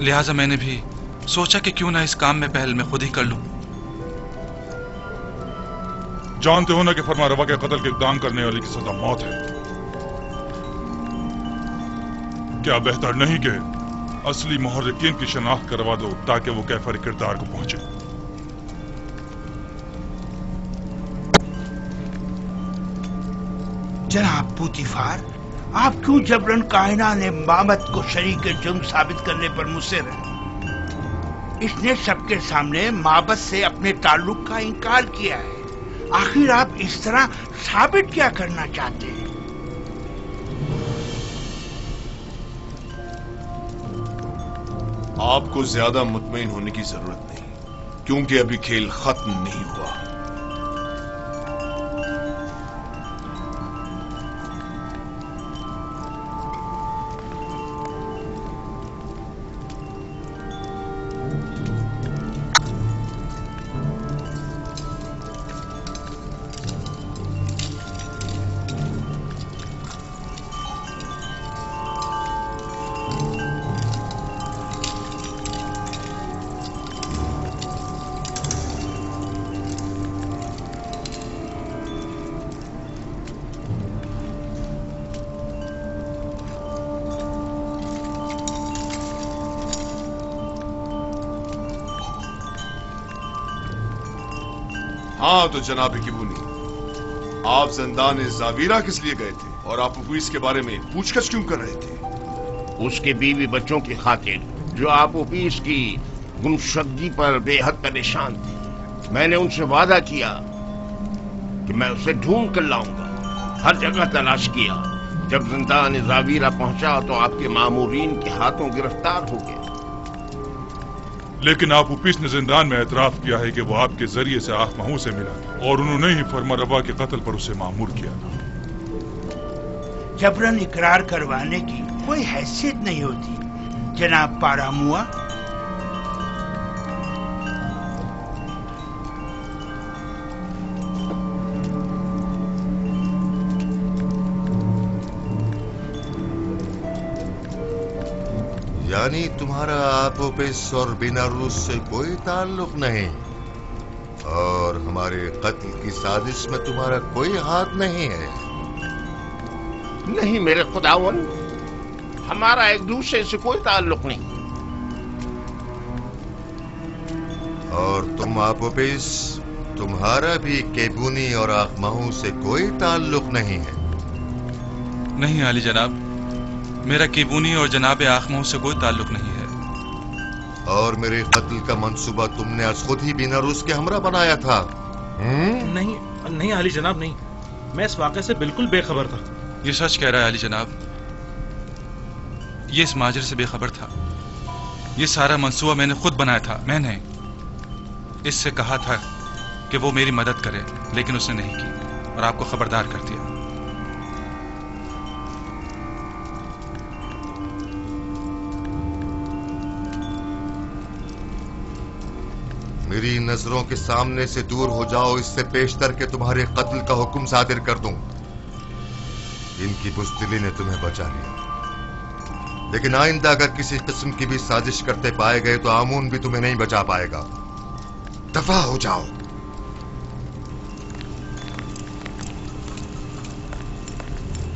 لہٰذا میں نے بھی سوچا کہ کیوں نہ اس کام میں پہل میں خود ہی کر لوں۔ جانتے ہو نا کہ فرما روا کے قتل کے اقدام کرنے والے کی سزا موت ہے۔ کیا بہتر نہیں کہ اصلی محرکین کی شناخت کروا دو تاکہ وہ کیفر کردار کو پہنچے؟ جناب پوتیفار، آپ کیوں جبرن کائنان معبد کو شریک جرم ثابت کرنے پر مصر ہیں؟ اس نے سب کے سامنے معبد سے اپنے تعلق کا انکار کیا ہے۔ آخر آپ اس طرح ثابت کیا کرنا چاہتے ہیں؟ آپ کو زیادہ مطمئن ہونے کی ضرورت نہیں، کیونکہ ابھی کھیل ختم نہیں ہوا۔ ہاں تو جناب کبونی، آپ زندان زاویرہ کس لیے گئے تھے اور آپ اوپیس کے بارے میں پوچھ گچھ کیوں کر رہے تھے؟ اس کے بیوی بچوں کی خاطر جو آپ اوپیس کی گمشدگی پر بے حد پریشان تھے۔ میں نے ان سے وعدہ کیا کہ میں اسے ڈھونڈ کر لاؤں گا، ہر جگہ تلاش کیا۔ جب زندان زاویرہ پہنچا تو آپ کے مامورین کے ہاتھوں گرفتار ہو گئے۔ لیکن آپ اوپیس نے زندان میں اعتراف کیا ہے کہ وہ آپ کے ذریعے سے آخماہو سے ملا اور انہوں نے ہی فرما روا کے قتل پر اسے مامور کیا تھا۔ جبرن اقرار کروانے کی کوئی حیثیت نہیں ہوتی جناب پاراموا۔ یعنی تمہارا آپوپس اور بیناروس سے کوئی تعلق نہیں، اور ہمارے قتل کی سازش میں تمہارا کوئی ہاتھ نہیں ہے؟ نہیں میرے خداون، ہمارا ایک دوسرے سے کوئی تعلق نہیں۔ اور تم آپوپس، तुम्हारा भी केबूनी और आखमाहू से कोई ताल्लुक नहीं है। नहीं आली जनाब, मेरा केबूनी और जनाब आखमाहू से कोई ताल्लुक नहीं है। और मेरे कत्ल का मंसूबा तुमने आज खुद ही बीनारूस के हमरा बनाया था? नहीं नहीं आली जनाब, नहीं, मैं इस वाक़े से बिल्कुल बेखबर था। ये सच कह रहा है आली जनाब, ये इस माजरे से बेखबर था। ये सारा मंसूबा मैंने खुद बनाया था। मैंने इससे कहा था कि वो मेरी मदद करे, लेकिन उसने नहीं की और आपको खबरदार कर दिया। मेरी नजरों के सामने से दूर हो जाओ, इससे पेशतर के तुम्हारे कत्ल का हुक्म सादिर कर दूं। इनकी बुज़दिली ने तुम्हें बचा लिया, लेकिन आइंदा अगर किसी किस्म की भी साजिश करते पाए गए तो आमून भी तुम्हें नहीं बचा पाएगा। दफा हो जाओ।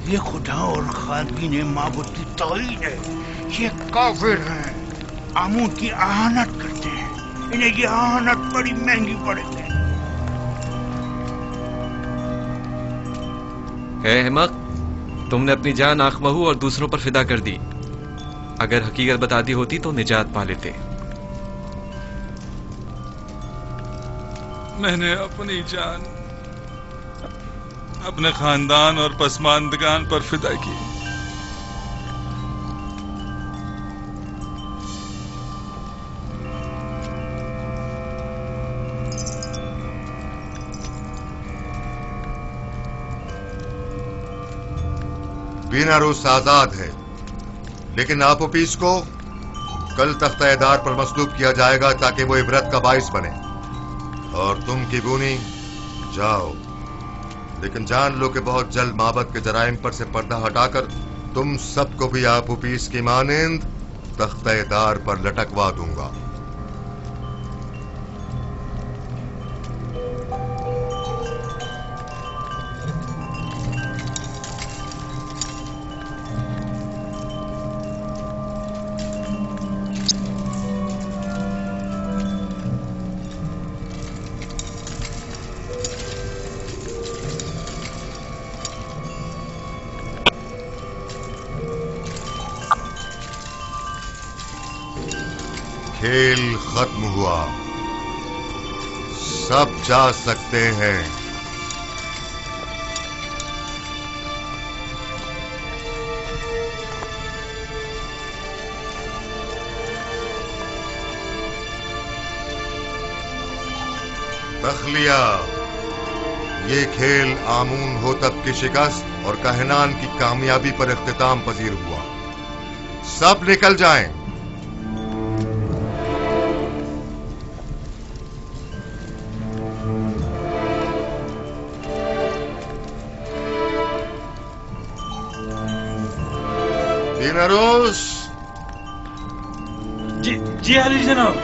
ये खुदा और खादीन माबूद की तौहीन है। ये काफिर हैं, आमून की आहानत करते हैं। इन्हें ये आहानत बड़ी महंगी पड़ेगी। है अहमक, तुमने अपनी जान आखमहू और दूसरों पर फिदा कर दी। अगर हकीकत बता दी होती तो निजात पा लेते। मैंने अपनी जान अपने खानदान और पसमानदगान पर फिदा की। बीनारूस आजाद है, लेकिन आपोपीस को कल तख्ता-ए-दार पर मसलूब किया जाएगा ताकि वो इबरत का बाइस बने। और तुम केबूनी जाओ, लेकिन जान लो कि बहुत जल्द माबद के जराइम पर से पर्दा हटाकर तुम सबको भी आपोपीस की मानिंद तख्ता-ए-दार पर लटकवा दूंगा। खेल खत्म हुआ, सब जा सकते हैं। तखलिया, ये खेल आमून होतब की शिकस्त और कहनान की कामयाबी पर इख्तिताम पजीर हुआ। सब निकल जाएं। बीनारूस। जी अली जनाब।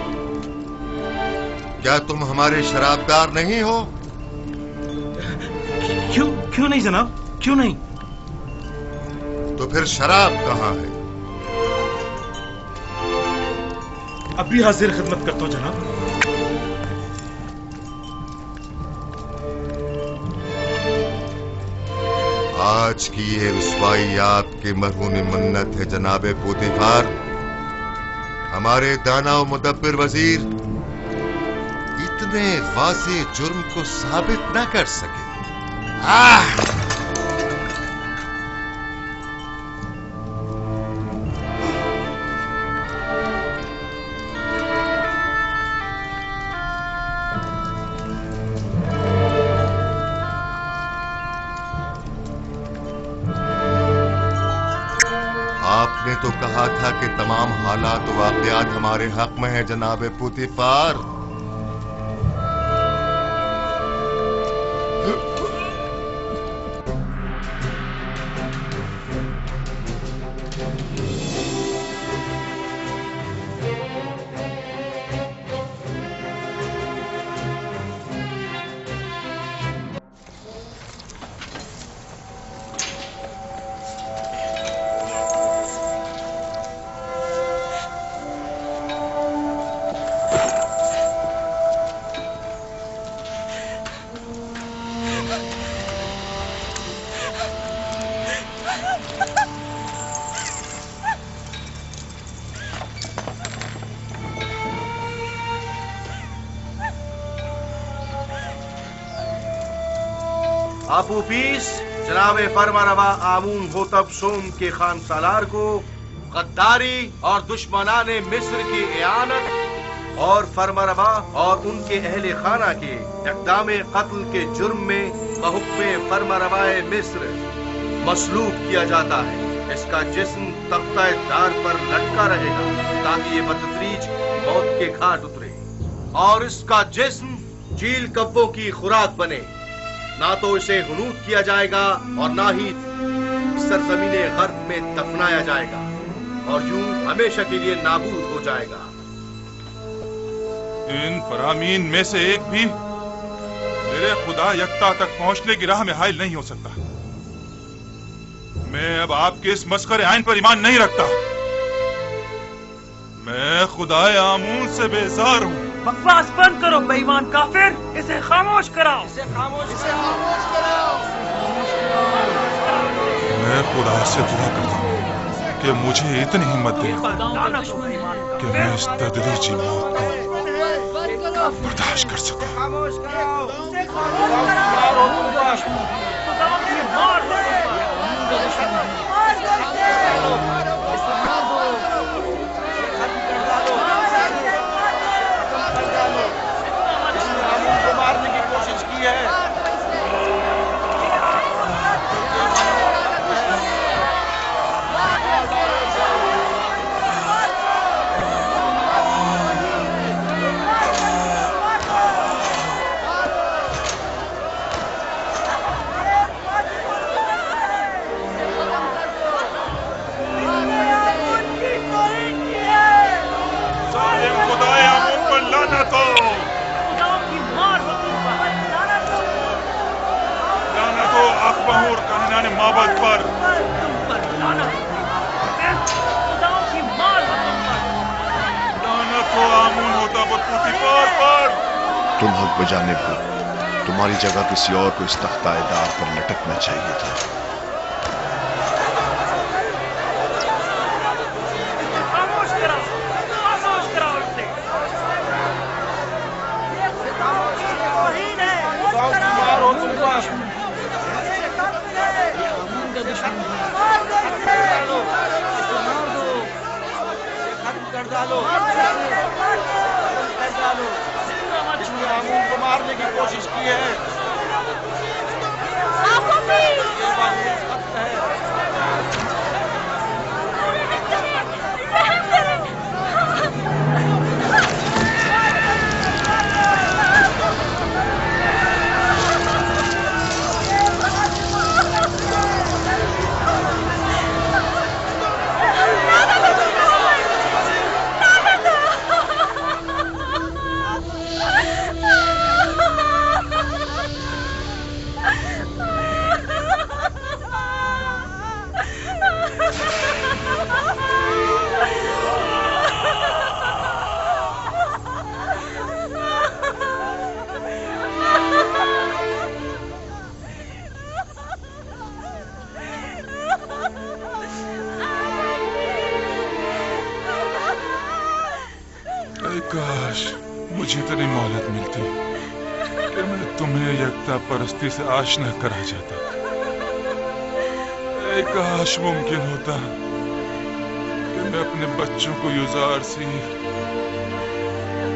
क्या तुम हमारे शराबदार नहीं हो? क्यों नहीं जनाब, क्यों नहीं? तो फिर शराब कहाँ है? अभी हाजिर खिदमत करता हूँ जनाब। आज की ये रुसवाई आपकी मरहूनी मन्नत है जनाबे पोतीफार। हमारे दाना और मुदब्बिर वजीर इतने वाज़े जुर्म को साबित न कर सके। आपने तो कहा था कि तमाम हालात व वाक़ियात हमारे हक में है जनाबे पोतीफार। आपू पीस जनाब फरमारवा आमून होतब सोम के खान सालार को गद्दारी और दुश्मनाने मिस्र की इयानत और फरमारवा और उनके अहले खाना के इक़दाम कत्ल के जुर्म में बहुक्मे फरमारवाए मिस्र मसलूब किया जाता है। इसका जिस्म तख्ता दार पर लटका रहेगा ताकि ये बतदरीज मौत के घाट उतरे और इसका जिस्म चील कब्बों की खुराक बने। ना तो इसे हुनूद किया जाएगा और ना ही सरजमीने गर्ब में दफनाया जाएगा और यूं हमेशा के लिए नाबूद हो जाएगा। इन फरामीन में से एक भी मेरे खुदा यक्ता तक पहुंचने की राह में हाइल नहीं हो सकता। मैं अब आपके इस मस्खरे आइन पर ईमान नहीं रखता। मैं खुदाए आमून से बेजार हूँ। बकवास बंद करो बेईमान काफिर, इसे खामोश कराओ, इसे खामोश कराओ। मैं खुदा से दुआ करता हूँ कि मुझे इतनी हिम्मत दे कि मैं इस तदरीजी मौत को बर्दाश्त कर सकूं। खामोश कराओ, इसे खामोश कराओ। मारने की कोशिश की है। बहूर कहनाने माबद पर लानत हो आमून होता बतूती पर। तुम हक बजानिब हो, तुम्हारी जगह किसी और को इस तख्ताए दार पर लटकना चाहिए था। को मारने की कोशिश की है। काश मुझे इतनी मोहलत मिलती कि मैं तुम्हें यकता परस्ती से आशना करा जाता। काश मुमकिन होता कि मैं अपने बच्चों को युजार सी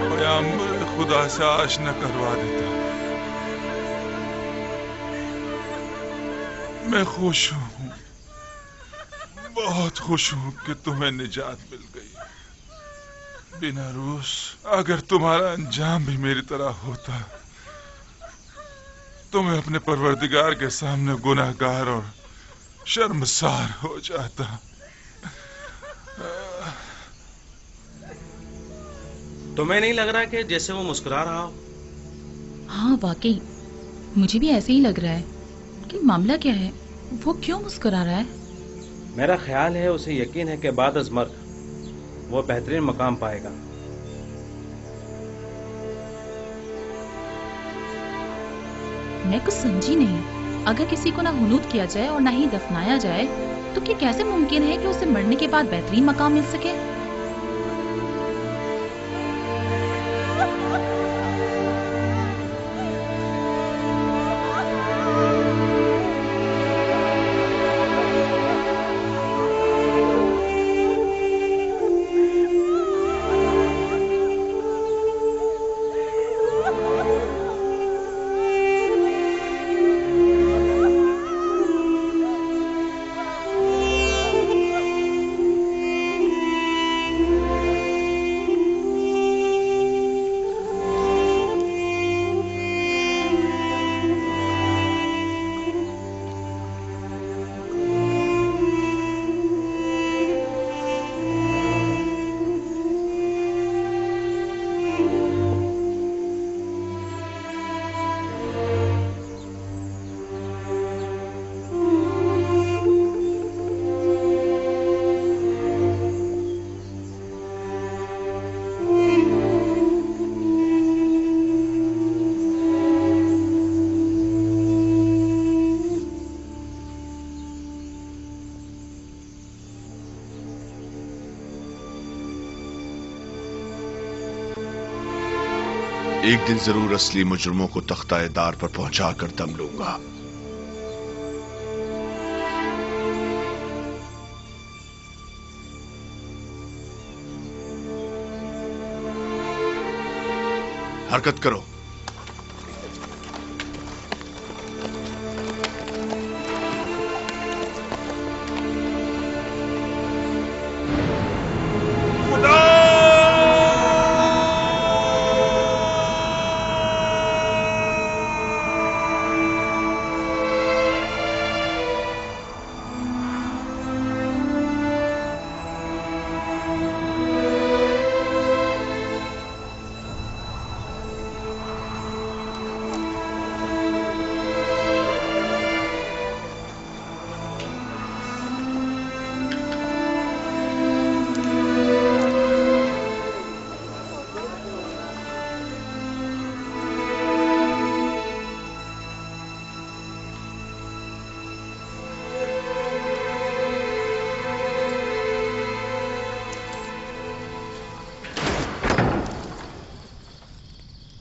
पैगंबर खुदा से आशना करवा देता। मैं खुश हूँ, बहुत खुश हूँ कि तुम्हें निजात मिल गई। बिनारूस, अगर तुम्हारा अंजाम भी मेरी तरह होता तो मैं अपने परवरदिगार के सामने गुनाहगार और शर्मसार हो जाता। तुम्हें नहीं लग रहा कि जैसे वो मुस्कुरा रहा हो? हाँ वाकई मुझे भी ऐसे ही लग रहा है कि मामला क्या है, वो क्यों मुस्कुरा रहा है? मेरा ख्याल है उसे यकीन है कि बाद अज़ मर्ग वो बेहतरीन मकाम पाएगा। मैं कुछ समझी नहीं। अगर किसी को ना हुनूद किया जाए और ना ही दफनाया जाए तो क्या कैसे मुमकिन है कि उसे मरने के बाद बेहतरीन मकाम मिल सके? एक दिन जरूर असली मुजरमों को तख्ताए दार पर पहुंचा कर दम लूंगा। हरकत करो।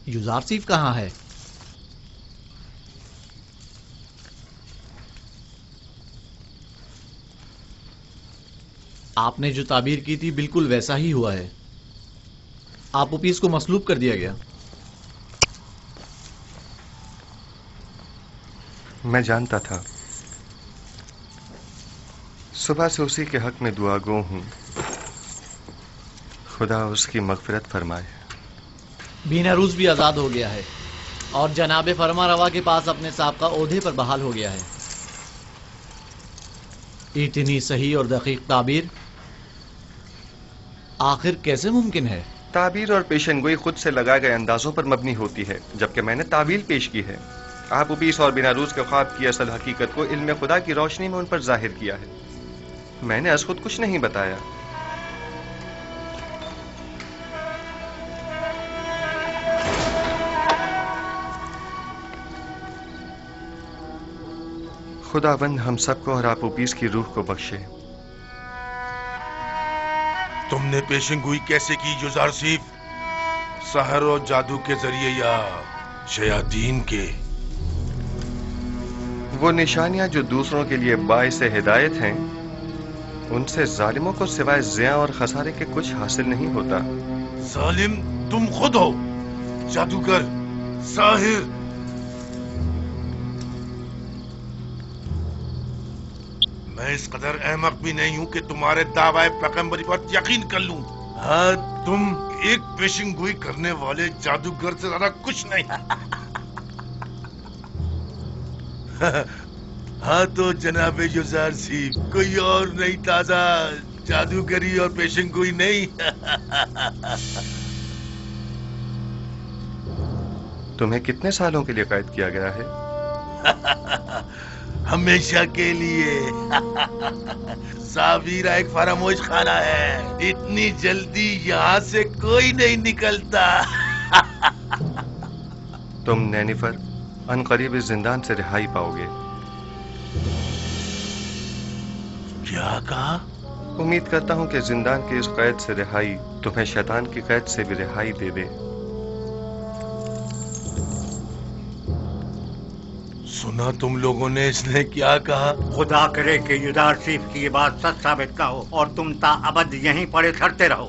युजारसीफ कहाँ है? आपने जो ताबीर की थी बिल्कुल वैसा ही हुआ है। आपूपीस को मसलूब कर दिया गया। मैं जानता था। सुबह से उसी के हक में दुआ गो हूं। खुदा उसकी मगफिरत फरमाए। बीनारूस भी आजाद हो गया है और जनाब फरमा रवा के पास अपने साबका ओहदे पर बहाल हो गया है। इतनी सही और दकीक ताबीर आखिर कैसे मुमकिन है? ताबीर और पेशनगोई खुद से लगाए गए अंदाजों पर मबनी होती है, जबकि मैंने तावील पेश की है। आपूपीस और बीनारूस के ख्वाब की असल हकीकत को इल्म खुदा की रोशनी में उन पर जाहिर किया है। मैंने अस खुद कुछ नहीं बताया। खुदावंद हम सबको और आपूपीस की रूह को बख्शे। तुमने पेशेंगोई कैसे की युजारसीफ? सहर और जादू के जरिए या शयातीन के? वो निशानियां जो दूसरों के लिए बाइस हिदायत हैं, उनसे जालिमों को सिवाय ज़िया और खसारे के कुछ हासिल नहीं होता। जालिम तुम खुद हो, जादूगर, साहिर। मैं इस कदर अहमक भी नहीं हूं कि तुम्हारे दावाए पैगंबरी पर यकीन कर लूं। हाँ, तुम एक पेशेंगोई करने वाले जादूगर से ज्यादा कुछ नहीं। हाँ तो जनाब युजारसीफ, कोई और नहीं ताजा जादूगरी और पेशेंगोई नहीं। तुम्हें कितने सालों के लिए कैद किया गया है? हमेशा के लिए। सावीरा एक फरामोश खाना है, इतनी जल्दी यहाँ से कोई नहीं निकलता। तुम नैनिफर अनकरीब इस जिंदान से रिहाई पाओगे। क्या कहा? उम्मीद करता हूँ कि जिंदान की इस कैद से रिहाई तुम्हें शैतान की कैद से भी रिहाई दे दे। सुना तुम लोगों ने इसने क्या कहा? खुदा करे कि युजारसीफ की ये बात सच साबित का हो और तुम ताअबद यहीं पड़े ठहरते रहो।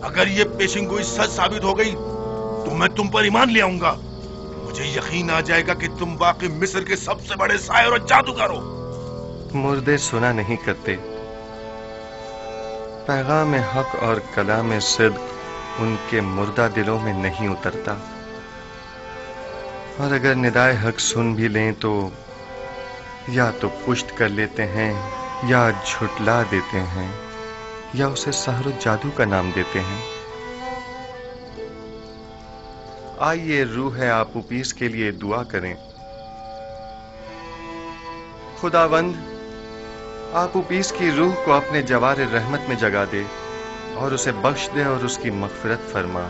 अगर ये पेशेंगोई सच साबित हो गई तो मैं तुम पर ईमान ले आऊंगा। मुझे यकीन आ जाएगा कि तुम वाकई मिस्र के सबसे बड़े साहिर और जादूगर हो। मुर्दे सुना नहीं करते। पैगाम हक और कलाम सिद्क उनके मुर्दा दिलों में नहीं उतरता। और अगर निदाए हक सुन भी लें तो या तो पुष्ट कर लेते हैं या झुटला देते हैं या उसे सहर जादू का नाम देते हैं। आइए रूह आपूपीस के लिए दुआ करें। खुदावंद आपूपीस की रूह को अपने जवार रहमत में जगा दे और उसे बख्श दे और उसकी मगफिरत फरमा।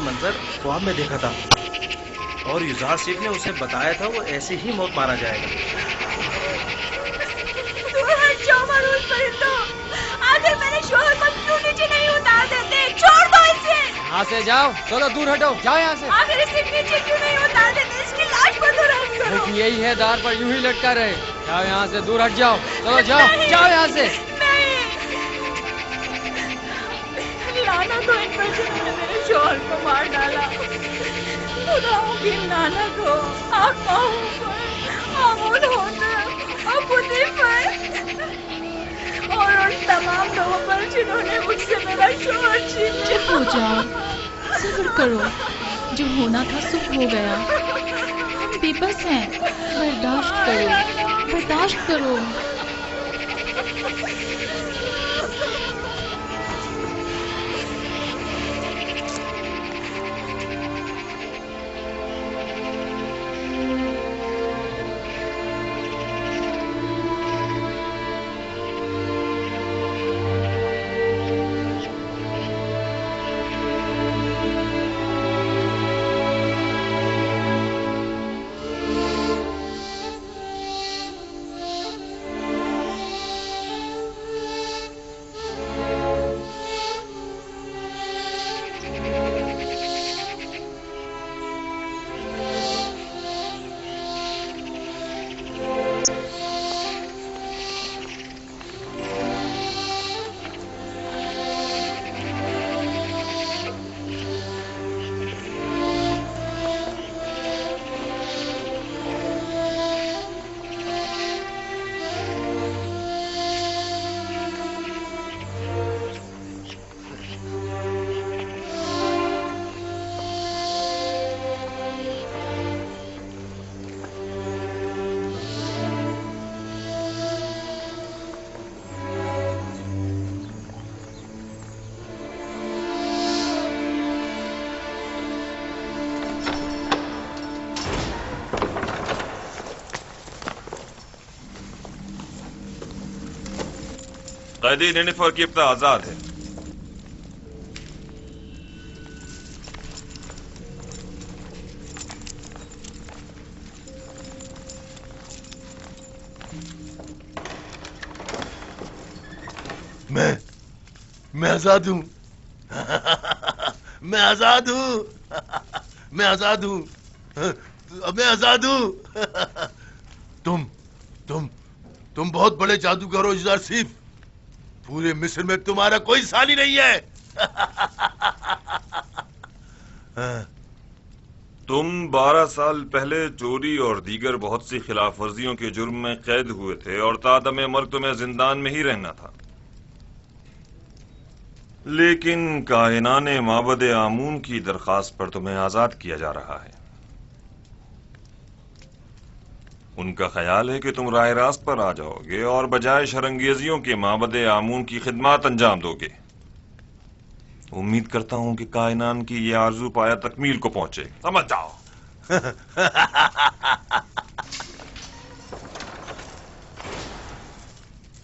मंजर ख्वाब में देखा था और युजार शेख ने उसे बताया था वो ऐसे ही मौत मारा जाएगा। दूर हट जाओ मरूज परिंदो, आखिर मेरे शोहर को क्यों नीचे नहीं उतार देते? छोड़ दो इसे। यहाँ से जाओ, चलो दूर हटो, जाओ यहाँ से। आखिर इसे नीचे क्यों नहीं उतार देते? इसकी लाश पर तो रहम करो। लेकिन यही है, दार पर यूं ही लटका रहे। जाओ यहाँ से, दूर हट जाओ, चलो जाओ, जाओ यहाँ से। लानत हो इन पर जिन्होंने मेरे शोहर को मार डाला। खुदाओं की लानत हो आत्माओं पर, आमूद होतब और खुदी पर और उन तमाम लोगों पर जिन्होंने मुझसे मेरा शोहर छीन लिया। चुप हो जाओ, सब्र करो, जो होना था सुख हो गया। हम बेबस हैं, बर्दाश्त करो, बर्दाश्त करो। कैदी निनिफर की इब्ता आजाद है। मैं आजाद हूं। मैं आजाद हूं। मैं आजाद हूं। मैं आजाद हूं। तुम बहुत बड़े जादूगर हो युजार सिफ। पूरे मिस्र में तुम्हारा कोई सानी नहीं है। तुम 12 साल पहले चोरी और दीगर बहुत सी खिलाफ वर्जियों के जुर्म में कैद हुए थे और तादम मर्ग तुम्हें जिंदान में ही रहना था। लेकिन कायनाने माबद आमून की दरखास्त पर तुम्हें आजाद किया जा रहा है। उनका ख्याल है कि तुम राह रास्त पर आ जाओगे और बजाय शरंगेजियों के माबद आमून की खिदमत अंजाम दोगे। उम्मीद करता हूं कि कायनान की ये आरजू पाया तकमील को पहुंचे। समझ जाओ।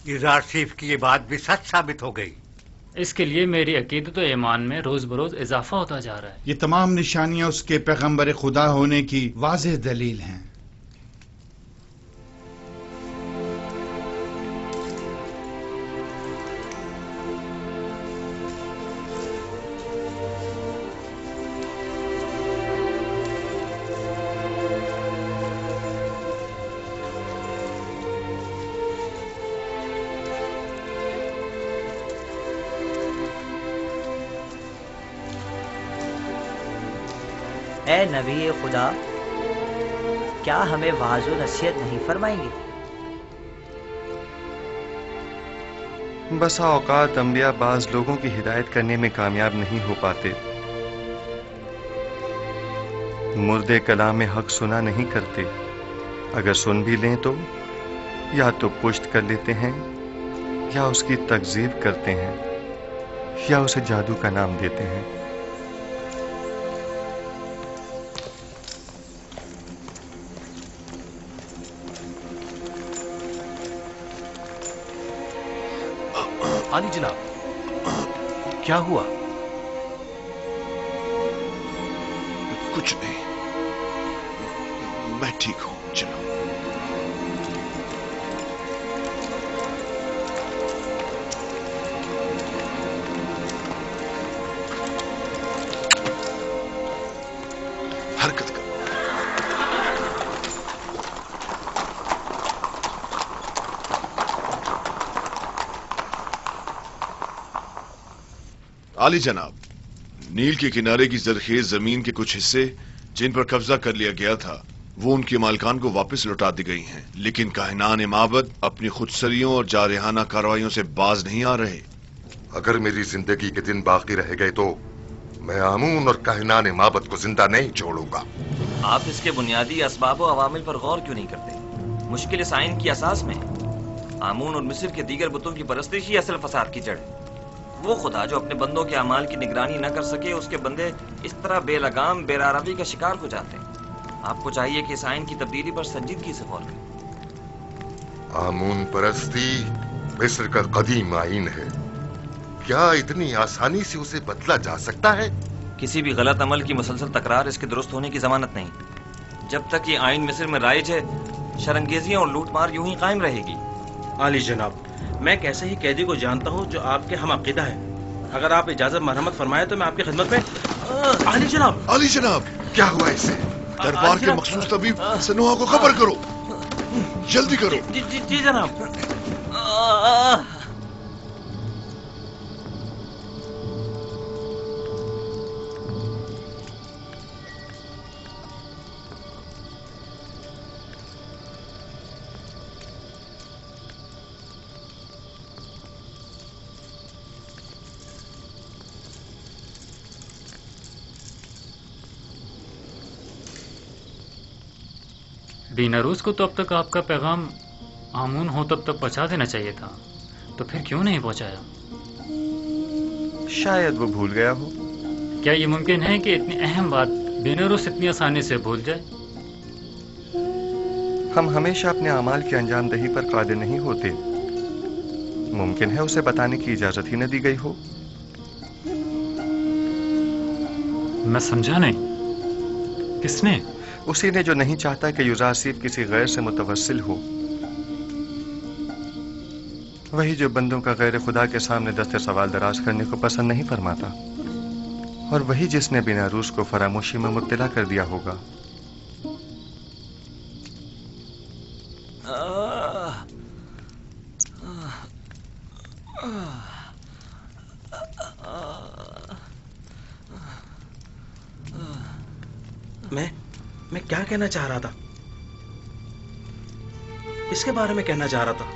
युजार सिफ की ये बात भी सच साबित हो गई। इसके लिए मेरी अकीदत और ईमान में रोज बरोज इजाफा होता जा रहा है। ये तमाम निशानियां उसके पैगंबर खुदा होने की वाज़ेह दलील हैं। ए नबी खुदा, क्या हमें वाज़ो नसीहत नहीं फरमाएंगे? बसा औकात अंबिया बाज लोगों की हिदायत करने में कामयाब नहीं हो पाते। मुर्दे कलाम हक सुना नहीं करते। अगर सुन भी लें तो या तो पुश्त कर लेते हैं या उसकी तकज़ीब करते हैं या उसे जादू का नाम देते हैं। आनी जनाब, क्या हुआ? कुछ नहीं, मैं ठीक हूं, चलो। हरकत कर। आली जनाब, नील के किनारे की जरखेज जमीन के कुछ हिस्से जिन पर कब्जा कर लिया गया था वो उनके मालिकान को वापस लौटा दी गई हैं, लेकिन काहिनान माबद अपनी खुदसरियों और जारहाना कार्रवाइयों से बाज नहीं आ रहे। अगर मेरी जिंदगी के दिन बाकी रह गए तो मैं आमून और काहिनान माबद को जिंदा नहीं छोड़ूंगा। आप इसके बुनियादी असबाब और अवामिल पर गौर क्यों नहीं करते? मुश्किल इस आइन की असास में आमून और मिस्र के दीगर बुतों की परस्तिश ही असल फसाद की जड़ है। वो खुदा जो अपने बंदों के अमाल की निगरानी न कर सके, उसके बंदे इस तरह बेलगाम बेरारवी का शिकार हो जाते हैं। आपको चाहिए कि इस आइन की तब्दीली पर संजीदगी से गौर करें। आमून परस्ती मिस्र का कदीम आइन है, क्या इतनी आसानी से उसे बदला जा सकता है? किसी भी गलत अमल की मुसलसल तकरार इसके दुरुस्त होने की जमानत नहीं। जब तक ये आइन मिस्र में राइज है, शरंगेजियां और लूटमार यूं ही कायम रहेगी। आली जनाब, मैं एक ऐसे ही कैदी को जानता हूँ जो आपके हम अकीदा है। अगर आप इजाजत मरहमत फरमाए तो मैं आपकी खिदमत में। आली जनाब, आली जनाब, क्या हुआ इसे? दरबार के मखसूस तबीब सनोहा को खबर करो, जल्दी करो। जी जनाब। बीनारूस को तो अब तक आपका पैगाम आमून हो तब तक पहुंचा देना चाहिए था, तो फिर क्यों नहीं पहुंचाया? शायद वो भूल गया हो। क्या ये मुमकिन है कि इतनी अहम बात बीनारूस इतनी आसानी से भूल जाए? हम हमेशा अपने अमाल की अंजाम दही पर कादिर नहीं होते। मुमकिन है उसे बताने की इजाजत ही न दी गई हो। मैं समझा नहीं, किसने? उसी ने जो नहीं चाहता कि युजारसीब किसी गैर से मुतवस्सिल हो। वही जो बंदों का गैर खुदा के सामने दस्ते सवाल दराज करने को पसंद नहीं फरमाता, और वही जिसने बीनारूस को फरामोशी में मुब्तला कर दिया होगा। मैं क्या कहना चाह रहा था? इसके बारे में कहना चाह रहा था।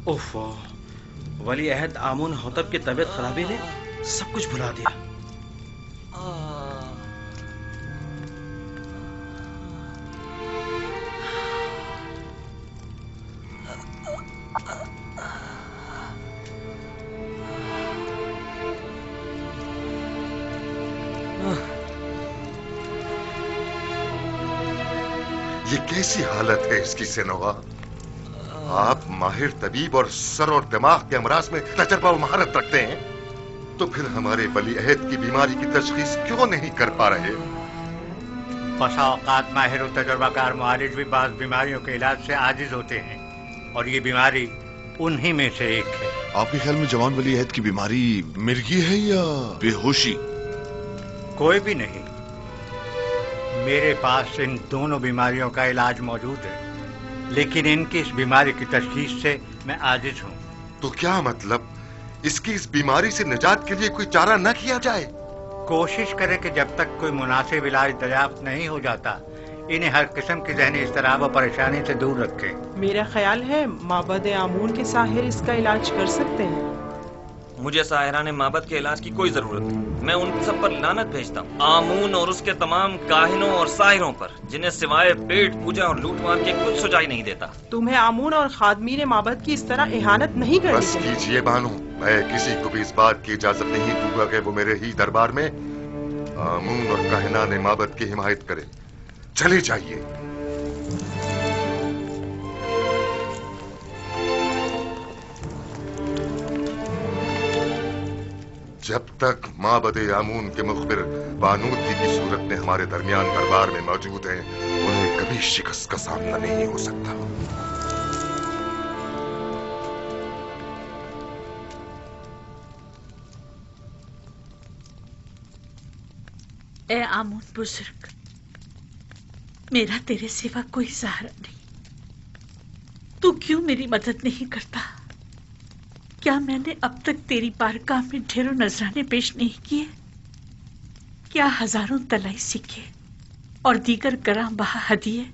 ओफो, वली अहद आमून होतब की तबीयत खराबी ने सब कुछ भुला दिया। ये कैसी हालत है इसकी सेनोवा? आप माहिर तबीब और सर और दिमाग के अमराज में तजर्बा और महारत रखते हैं, तो फिर हमारे वली अहद की बीमारी की तशखीस क्यों नहीं कर पा रहे? बसा औकात माहिर और तजर्बाकार मुआलिज भी बाज़ बीमारियों के इलाज से आजिज होते हैं, और ये बीमारी उन्हीं में से एक है। आपके ख्याल में जवान वली अहद की बीमारी मिर्गी है या बेहोशी? कोई भी नहीं। मेरे पास इन दोनों बीमारियों का इलाज मौजूद है, लेकिन इनकी इस बीमारी की तशखीस से मैं आजिज हूँ। तो क्या मतलब, इसकी इस बीमारी से निजात के लिए कोई चारा न किया जाए? कोशिश करें कि जब तक कोई मुनासिब इलाज दरियाफ्त नहीं हो जाता, इन्हें हर किस्म की ज़हनी इज़्तिराब और परेशानी से दूर रखें। मेरा ख्याल है माबद आमून के साहिर इसका इलाज कर सकते हैं। मुझे साहिराने माबद के इलाज की कोई जरूरत नहीं। मैं उन सब पर लानत भेजता हूँ, आमून और उसके तमाम काहिनों और साहिरों पर, जिन्हें सिवाय पेट पूजा और लूटमार के कुछ सुझाई नहीं देता। तुम्हें आमून और खादमीन माबद की इस तरह इहानत नहीं करनी बस कीजिए बानो, मैं किसी को भी इस बात की इजाजत नहीं दूंगा कि वो मेरे ही दरबार में आमून और काहिनान माबद की हिमायत करे। चले जाइए। जब तक माबद आमून के मुखबिर बानूदी की सूरत में हमारे दरमियान दरबार में मौजूद हैं, उन्हें कभी शिकस्त का सामना नहीं हो सकता। ए आमून बुजुर्ग, मेरा तेरे सिवा कोई सहारा नहीं। तू क्यों मेरी मदद नहीं करता? क्या मैंने अब तक तेरी बारगाह में ढेरों नजराने पेश नहीं किए? क्या हजारों तलाई सिक्के और दीगर गराम बहा हदिये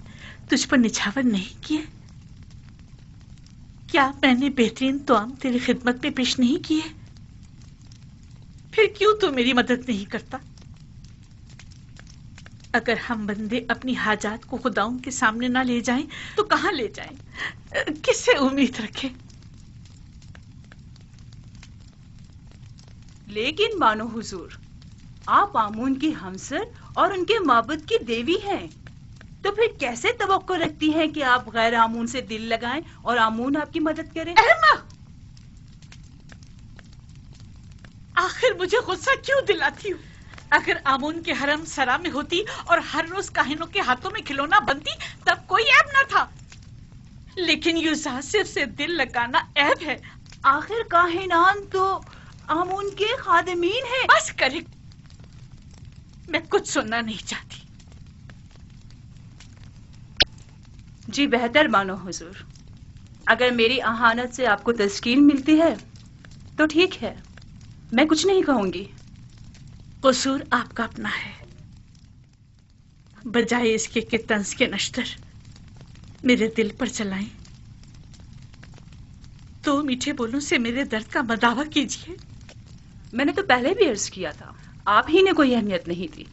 तुझ पर निछावर नहीं किए? क्या मैंने बेहतरीन तोआम तेरी खिदमत में पेश नहीं किए? फिर क्यों तू मेरी मदद नहीं करता? अगर हम बंदे अपनी हाजात को खुदाओं के सामने ना ले जाएं तो कहां ले जाएं? किससे उम्मीद रखें? लेकिन मानो हुजूर, आप आमून की हमसर और उनके माबद की देवी हैं, तो फिर कैसे तवक्को रखती हैं कि आप गैर आमून से दिल लगाएं और आमून आपकी मदद करे? आखिर मुझे गुस्सा क्यों दिलाती हूँ? अगर आमून के हरम सरा में होती और हर रोज काहिनों के हाथों में खिलौना बनती तब कोई ऐब न था, लेकिन यूजासिफ से दिल लगाना ऐब है। आखिर काहिनान तो आमून के खादिमीन हैं। बस करे, मैं कुछ सुनना नहीं चाहती। जी बेहतर मानो हुजूर, अगर मेरी अहानत से आपको तस्कीन मिलती है तो ठीक है, मैं कुछ नहीं कहूंगी। कसूर आपका अपना है। बजाय इसके कि तंज के नश्तर मेरे दिल पर चलाएं, तो मीठे बोलों से मेरे दर्द का मदावा कीजिए। मैंने तो पहले भी अर्ज किया था, आप ही ने कोई अहमियत नहीं दी।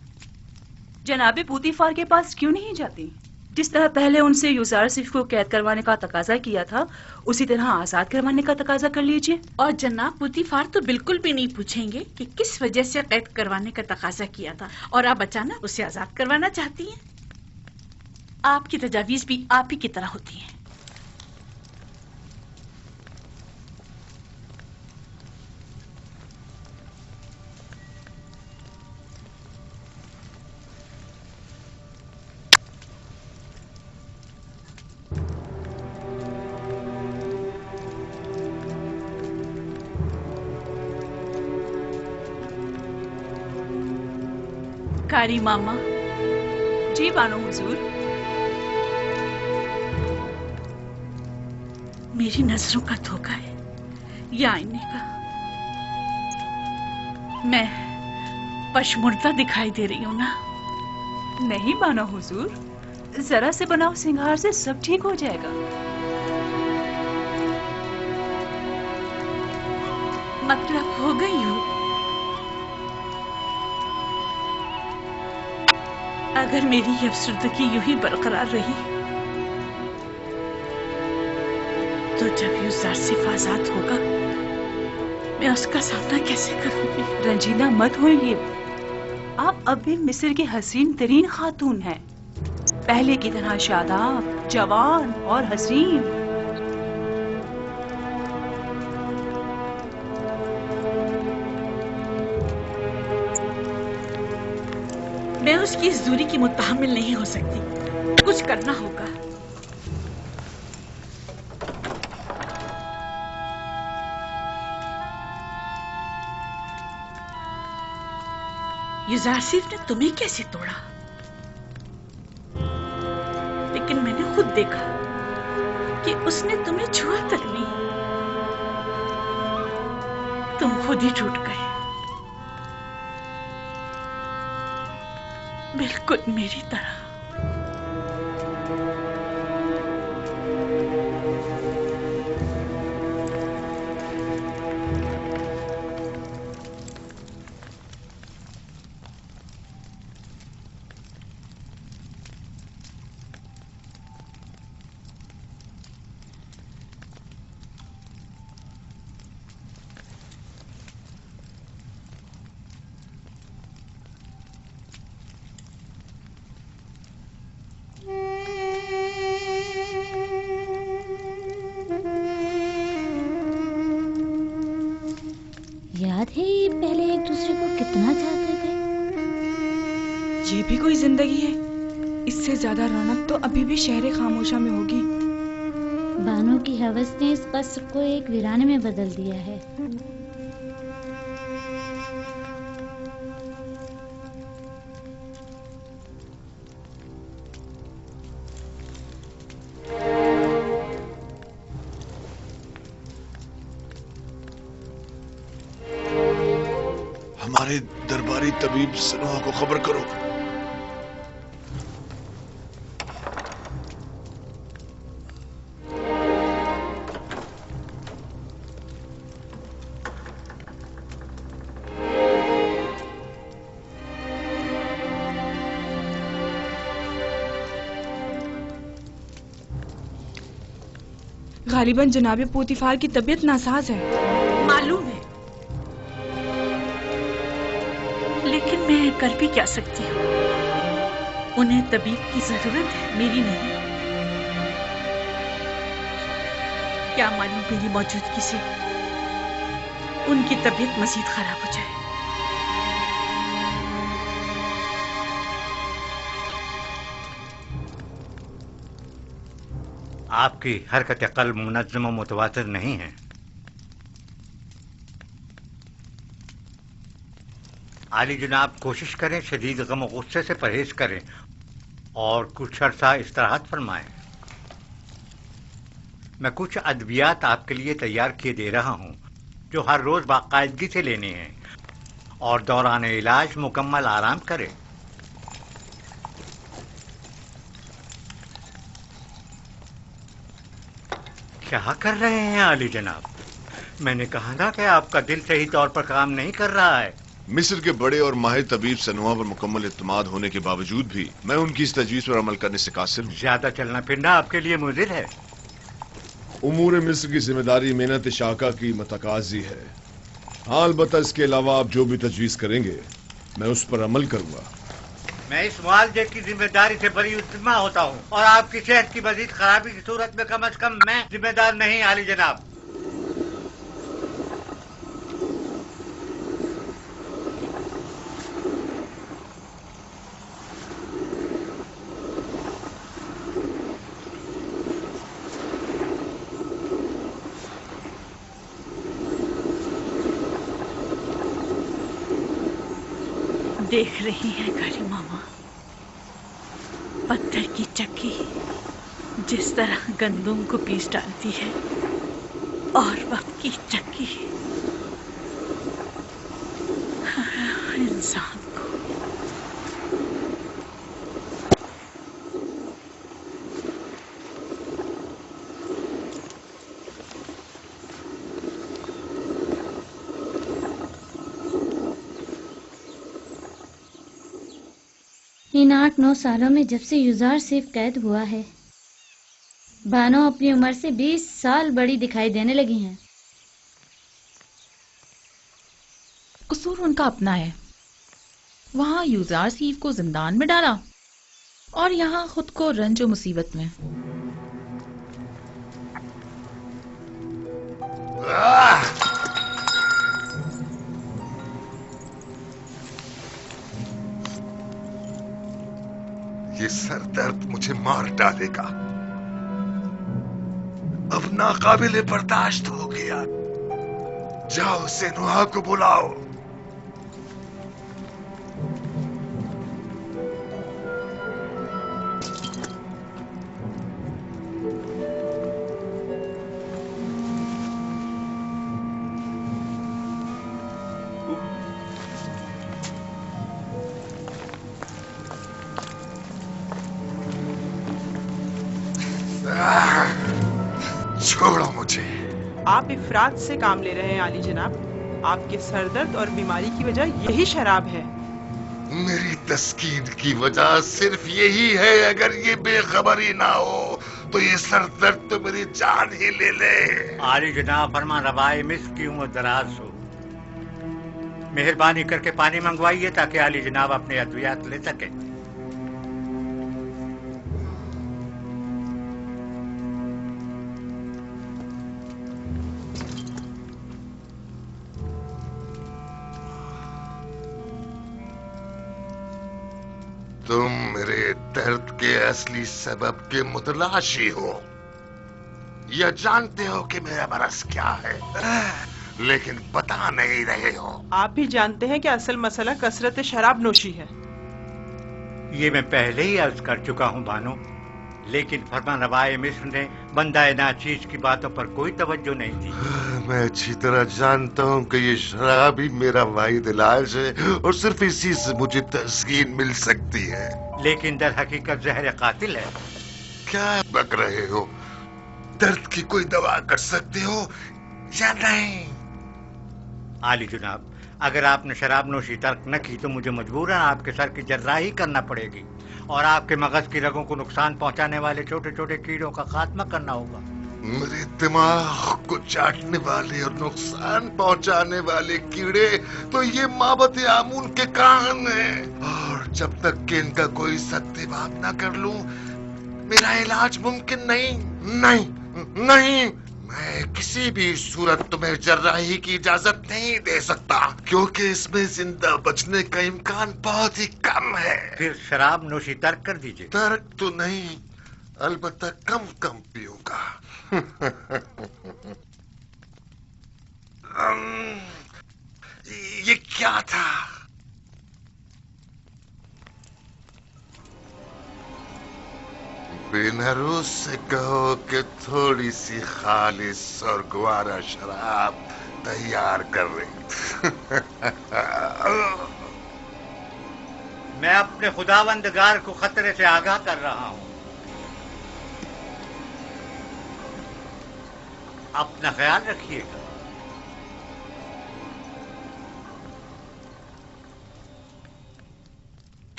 जनाबे पूतीफार के पास क्यों नहीं जाती? जिस तरह पहले उनसे यूजारसिफ को कैद करवाने का तकाजा किया था, उसी तरह आजाद करवाने का तकाजा कर लीजिए। और जनाब पूतीफार तो बिल्कुल भी नहीं पूछेंगे कि किस वजह से कैद करवाने का तकाजा किया था और आप अचानक उसे आजाद करवाना चाहती हैं। आपकी तजावीज भी आप ही की तरह होती हैं। कारी मामा। जी बानो हुजूर। मेरी नजरों का धोखा है या आईने का? मैं पशमुर्दा दिखाई दे रही हूँ ना? नहीं बानो हुजूर, जरा से बनाओ सिंगार से सब ठीक हो जाएगा। मतलब हो गई हूँ? अगर मेरी ये अफसरदगी यूं ही बरकरार रही तो जब यूजारसिफ आजाद होगा मैं उसका सामना कैसे करूंगी? रंजीदा मत होइए, आप अब भी मिस्र की हसीन तरीन खातून हैं, पहले की तरह शादाब, जवान और हसीन। मैं उसकी इस दूरी की मुतहम्मिल नहीं हो सकती। कुछ करना होगा। यूजारसिफ ने तुम्हें कैसे तोड़ा? लेकिन मैंने खुद देखा कि उसने तुम्हें छुआ तक नहीं। तुम खुद ही टूट गए, बिल्कुल मेरी तरह। भी कोई जिंदगी है? इससे ज्यादा रौनक तो अभी भी शहर खामोशा में होगी। बानो की हवस ने इस कस्र को एक वीराने में बदल दिया है। हमारे दरबारी तबीब सनोहा को खबर करो। गालिबन जनाब पोतीफार की तबीयत नासाज है। मालूम है, लेकिन मैं कर भी क्या सकती हूँ? उन्हें तबीब की जरूरत है, मेरी नहीं। क्या मालूम मेरी मौजूदगी से उनकी तबीयत मजीद खराब हो जाए। आपकी हरकत क़ल्ब मुनज़्ज़म व मुतवातिर नहीं है। आली जनाब कोशिश करें शदीद गम और गुस्से से परहेज करें और कुछ अरसा इस्तिराहत फरमाएं। मैं कुछ अद्वियात आपके लिए तैयार किए दे रहा हूं जो हर रोज बाकायदगी से लेने हैं और दौरान इलाज मुकम्मल आराम करें। क्या कर रहे हैं आली जनाब? मैंने कहा ना कि आपका दिल सही तौर पर काम नहीं कर रहा है। मिस्र के बड़े और माहिर तबीब सनोहा पर मुकम्मल इत्मीनान होने के बावजूद भी मैं उनकी इस तजवीज पर अमल करने से कासिर हूँ। ज्यादा चलना फिरना आपके लिए मुज़िर है। उमूर मिस्र की जिम्मेदारी मेहनत शाका की मतकाजी है। हाँ, अलबत्ता इसके अलावा आप जो भी तजवीज करेंगे मैं उस पर अमल करूंगा। मैं इस मुआवजे की जिम्मेदारी से बड़ी उत्तमा होता हूँ और आपकी सेहत की मजीद खराबी की सूरत में कम से कम मैं जिम्मेदार नहीं आली जनाब। देख रही हैं करी मामा, पत्थर की चक्की जिस तरह गंदुम को पीस डालती है और वक्त की चक्की इंसान को। इन 8-9 सालों में जब से युजार सिर्फ कैद हुआ है, बानो अपनी उम्र से 20 साल बड़ी दिखाई देने लगी हैं। कसूर उनका अपना है। वहां युजार सीफ को जिंदान में डाला और यहाँ खुद को रंज और मुसीबत में। ये सर दर्द मुझे मार डालेगा। अब नाकाबिले बर्दाश्त हो गया। जाओ सनोहा को बुलाओ। छोड़ो मुझे। आप इफरात से काम ले रहे हैं आली जनाब। आपके सरदर्द और बीमारी की वजह यही शराब है। मेरी तस्कीन की वजह सिर्फ यही है। अगर ये बेखबरी ना हो तो ये सरदर्द तो मेरी जान ही ले ले। आली जनाब फरमा रवाए मिस्र की उम्र दराज हो। मेहरबानी करके पानी मंगवाइए ताकि आली जनाब अपने अद्वियात ले सके। मेरे दर्द के असली सबब के मुतलाशी हो, या जानते हो कि मेरा मरज क्या है, लेकिन बता नहीं रहे हो। आप भी जानते हैं कि असल मसला कसरत शराब नोशी है। ये मैं पहले ही अर्ज कर चुका हूँ बानो, लेकिन फरमानरवाए मिस्र ने बंदाए नाचीज की बातों पर कोई तवज्जो नहीं दी। मैं अच्छी तरह जानता हूँ कि ये शराब ही मेरा वाहिद इलाज है और सिर्फ इसी से मुझे तस्कीन मिल सकती है। लेकिन दर हकीकत जहर कातिल है। क्या बक रहे हो? दर्द की कोई दवा कर सकते हो या नहीं? आली जुनाब, अगर आपने शराब नोशी तर्क न की तो मुझे मजबूरन आपके सर की जर्राही करना पड़ेगी और आपके मगज की रगों को नुकसान पहुंचाने वाले छोटे छोटे कीड़ों का खात्मा करना होगा। मेरे दिमाग को चाटने वाले और नुकसान पहुंचाने वाले कीड़े तो ये माबत आमून के कान हैं, और जब तक कि इनका कोई सत्याभाव न कर लूं मेरा इलाज मुमकिन नहीं। नहीं नहीं, मैं किसी भी सूरत तुम्हें जर्राही की इजाजत नहीं दे सकता, क्योंकि इसमें जिंदा बचने का इम्कान बहुत ही कम है। फिर शराब नोशी तर्क कर दीजिए। तर्क तो नहीं, अलबत्ता कम कम पीऊंगा। ये क्या था? बेनरूस से कहो कि थोड़ी सी खालिस और ग्वारा शराब तैयार कर रही। मैं अपने खुदावंदगार को खतरे से आगाह कर रहा हूँ। अपना ख्याल रखिएगा।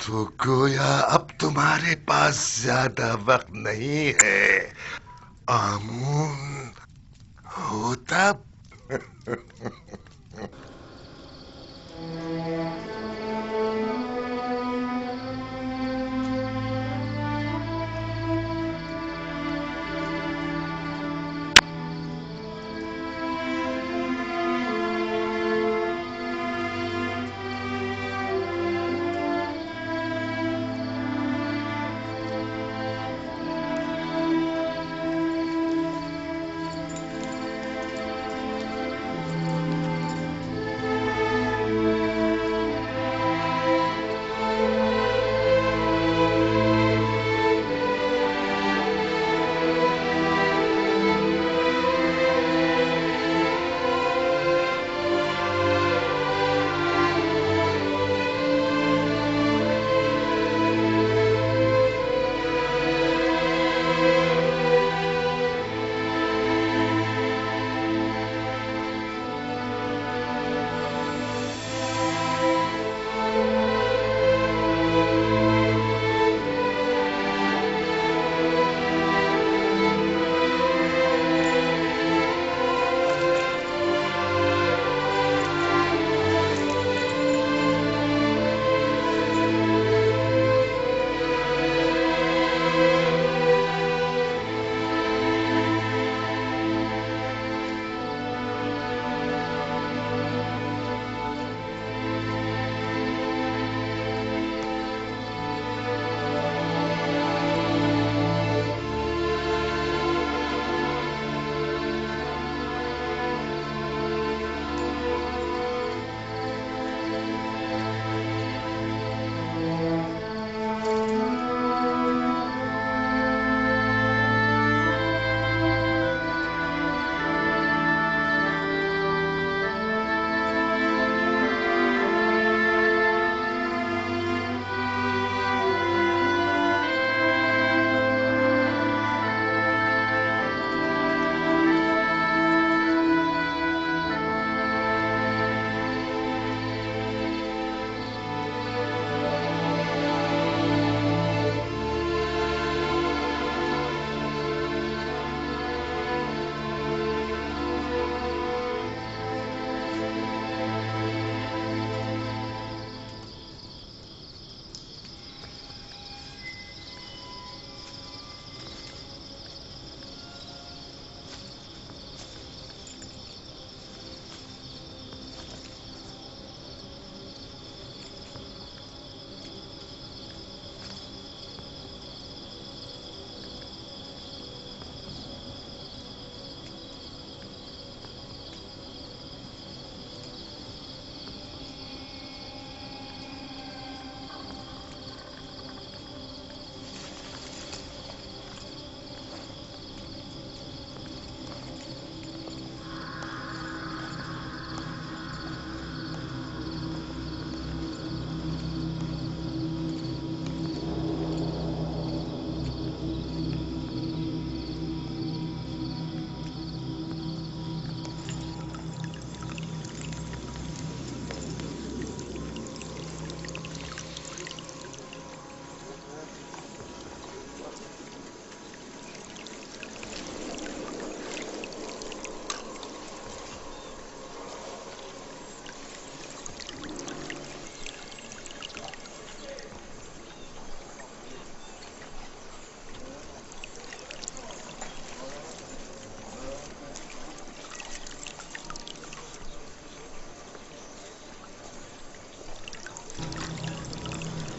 तो गोया अब तुम्हारे पास ज्यादा वक्त नहीं है आमून, हो तब।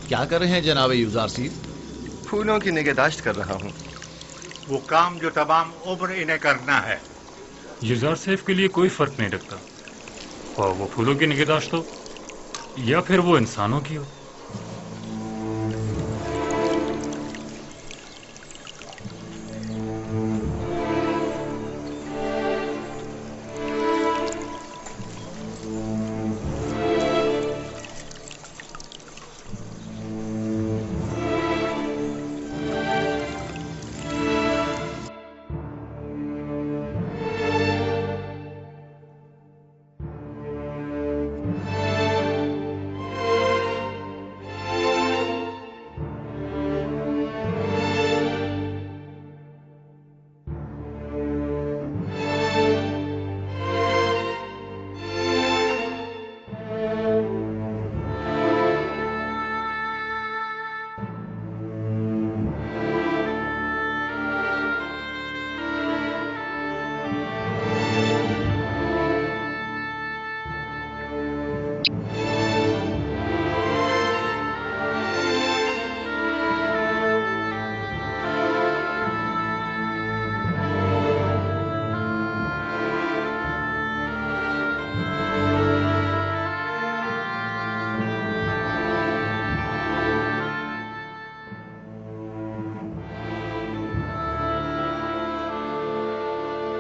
क्या कर रहे हैं जनाब यूजार सीफ? फूलों की निगहदाश्त कर रहा हूँ। वो काम जो तमाम उम्र इन्हें करना है। यूजार सेफ के लिए कोई फर्क नहीं रखता, और वो फूलों की निगहदाश्त हो या फिर वो इंसानों की हो।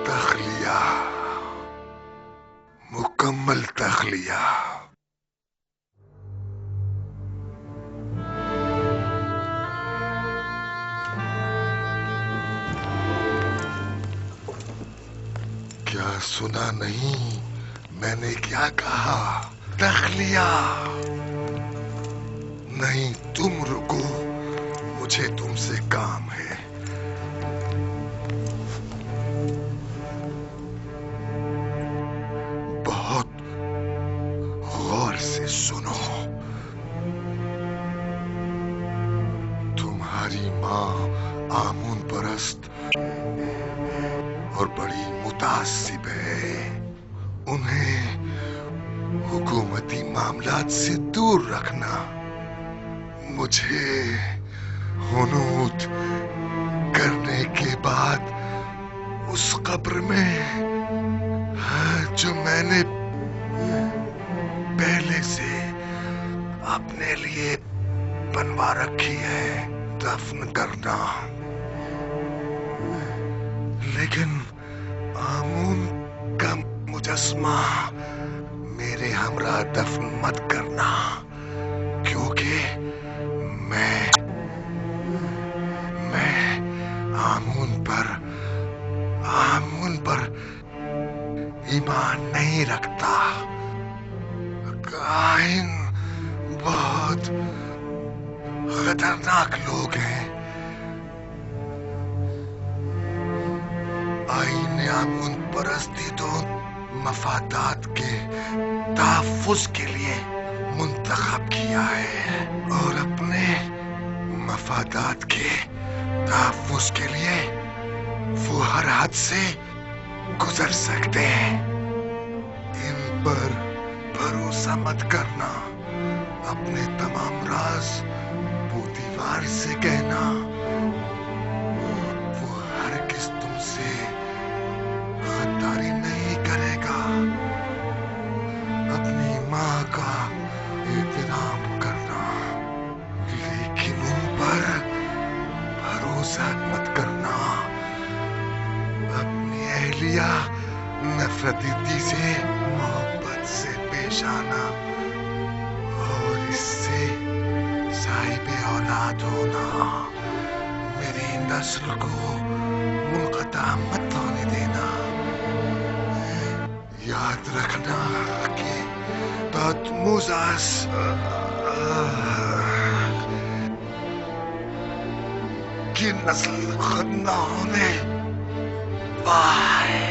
तख्लिया, मुकम्मल तख्लिया। क्या सुना नहीं मैंने क्या कहा? तख्लिया। नहीं तुम रुको, मुझे तुमसे काम है। बहुत गौर से सुनो। तुम्हारी माँ आमून परस्त और बड़ी मुतासिब है। उन्हें हुकूमती मामलात से दूर रखना। मुझे हुनूद करने के बाद उस कब्र में जो मैंने पहले से अपने लिए बनवा रखी है दफन करना। लेकिन आमून का मुजस्मा मेरे हमरा दफन मत करना, क्योंकि मैं आमून पर ईमान नहीं रखता। काहिन बहुत खतरनाक लोग हैं। आईने आमून परस्ती तो मफादात के तहफ्फुज़ के लिए मुंतखब किया है, और अपने मफादात के तहफ्फुज़ के लिए वो हर हद से गुजर सकते हैं। इन पर भरोसा मत करना। अपने तमाम राज वो दीवार से कहना। वो हरगिज़ तुमसे गद्दारी नहीं करेगा। अपनी माँ का एहतराम करना, लेकिन उन पर भरोसा मत करना। अपनी अहलिया नफरती से मोहब्बत से पेश आना, और इससे साहिब औलाद होना। मेरी नस्ल को मुनक़ता मत होने देना। याद रखना कि तहतमुज़ की नस्ल खत्म न होने पाए।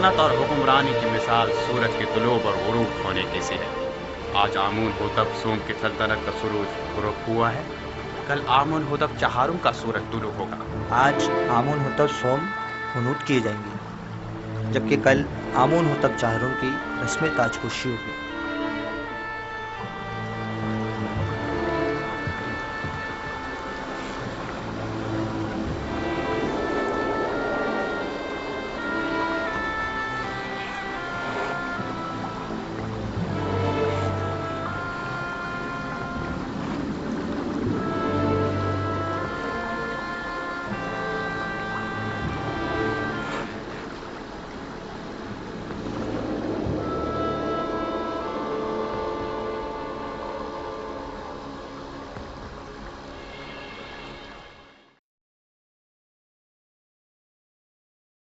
सल्तनत और हुक्मरानी की मिसाल सूरज के तुलूब और गुरूब होने की सी है। आज आमून होतब सोम की सल्तनत का सूरज गुरूब हुआ है, कल आमून होतब चहारुम का सूरज तुलू होगा। आज आमून होतब सोम हुनूत किए जाएंगे, जबकि कल आमून होतब चहारुम की रस्म ताजपोशी होगी।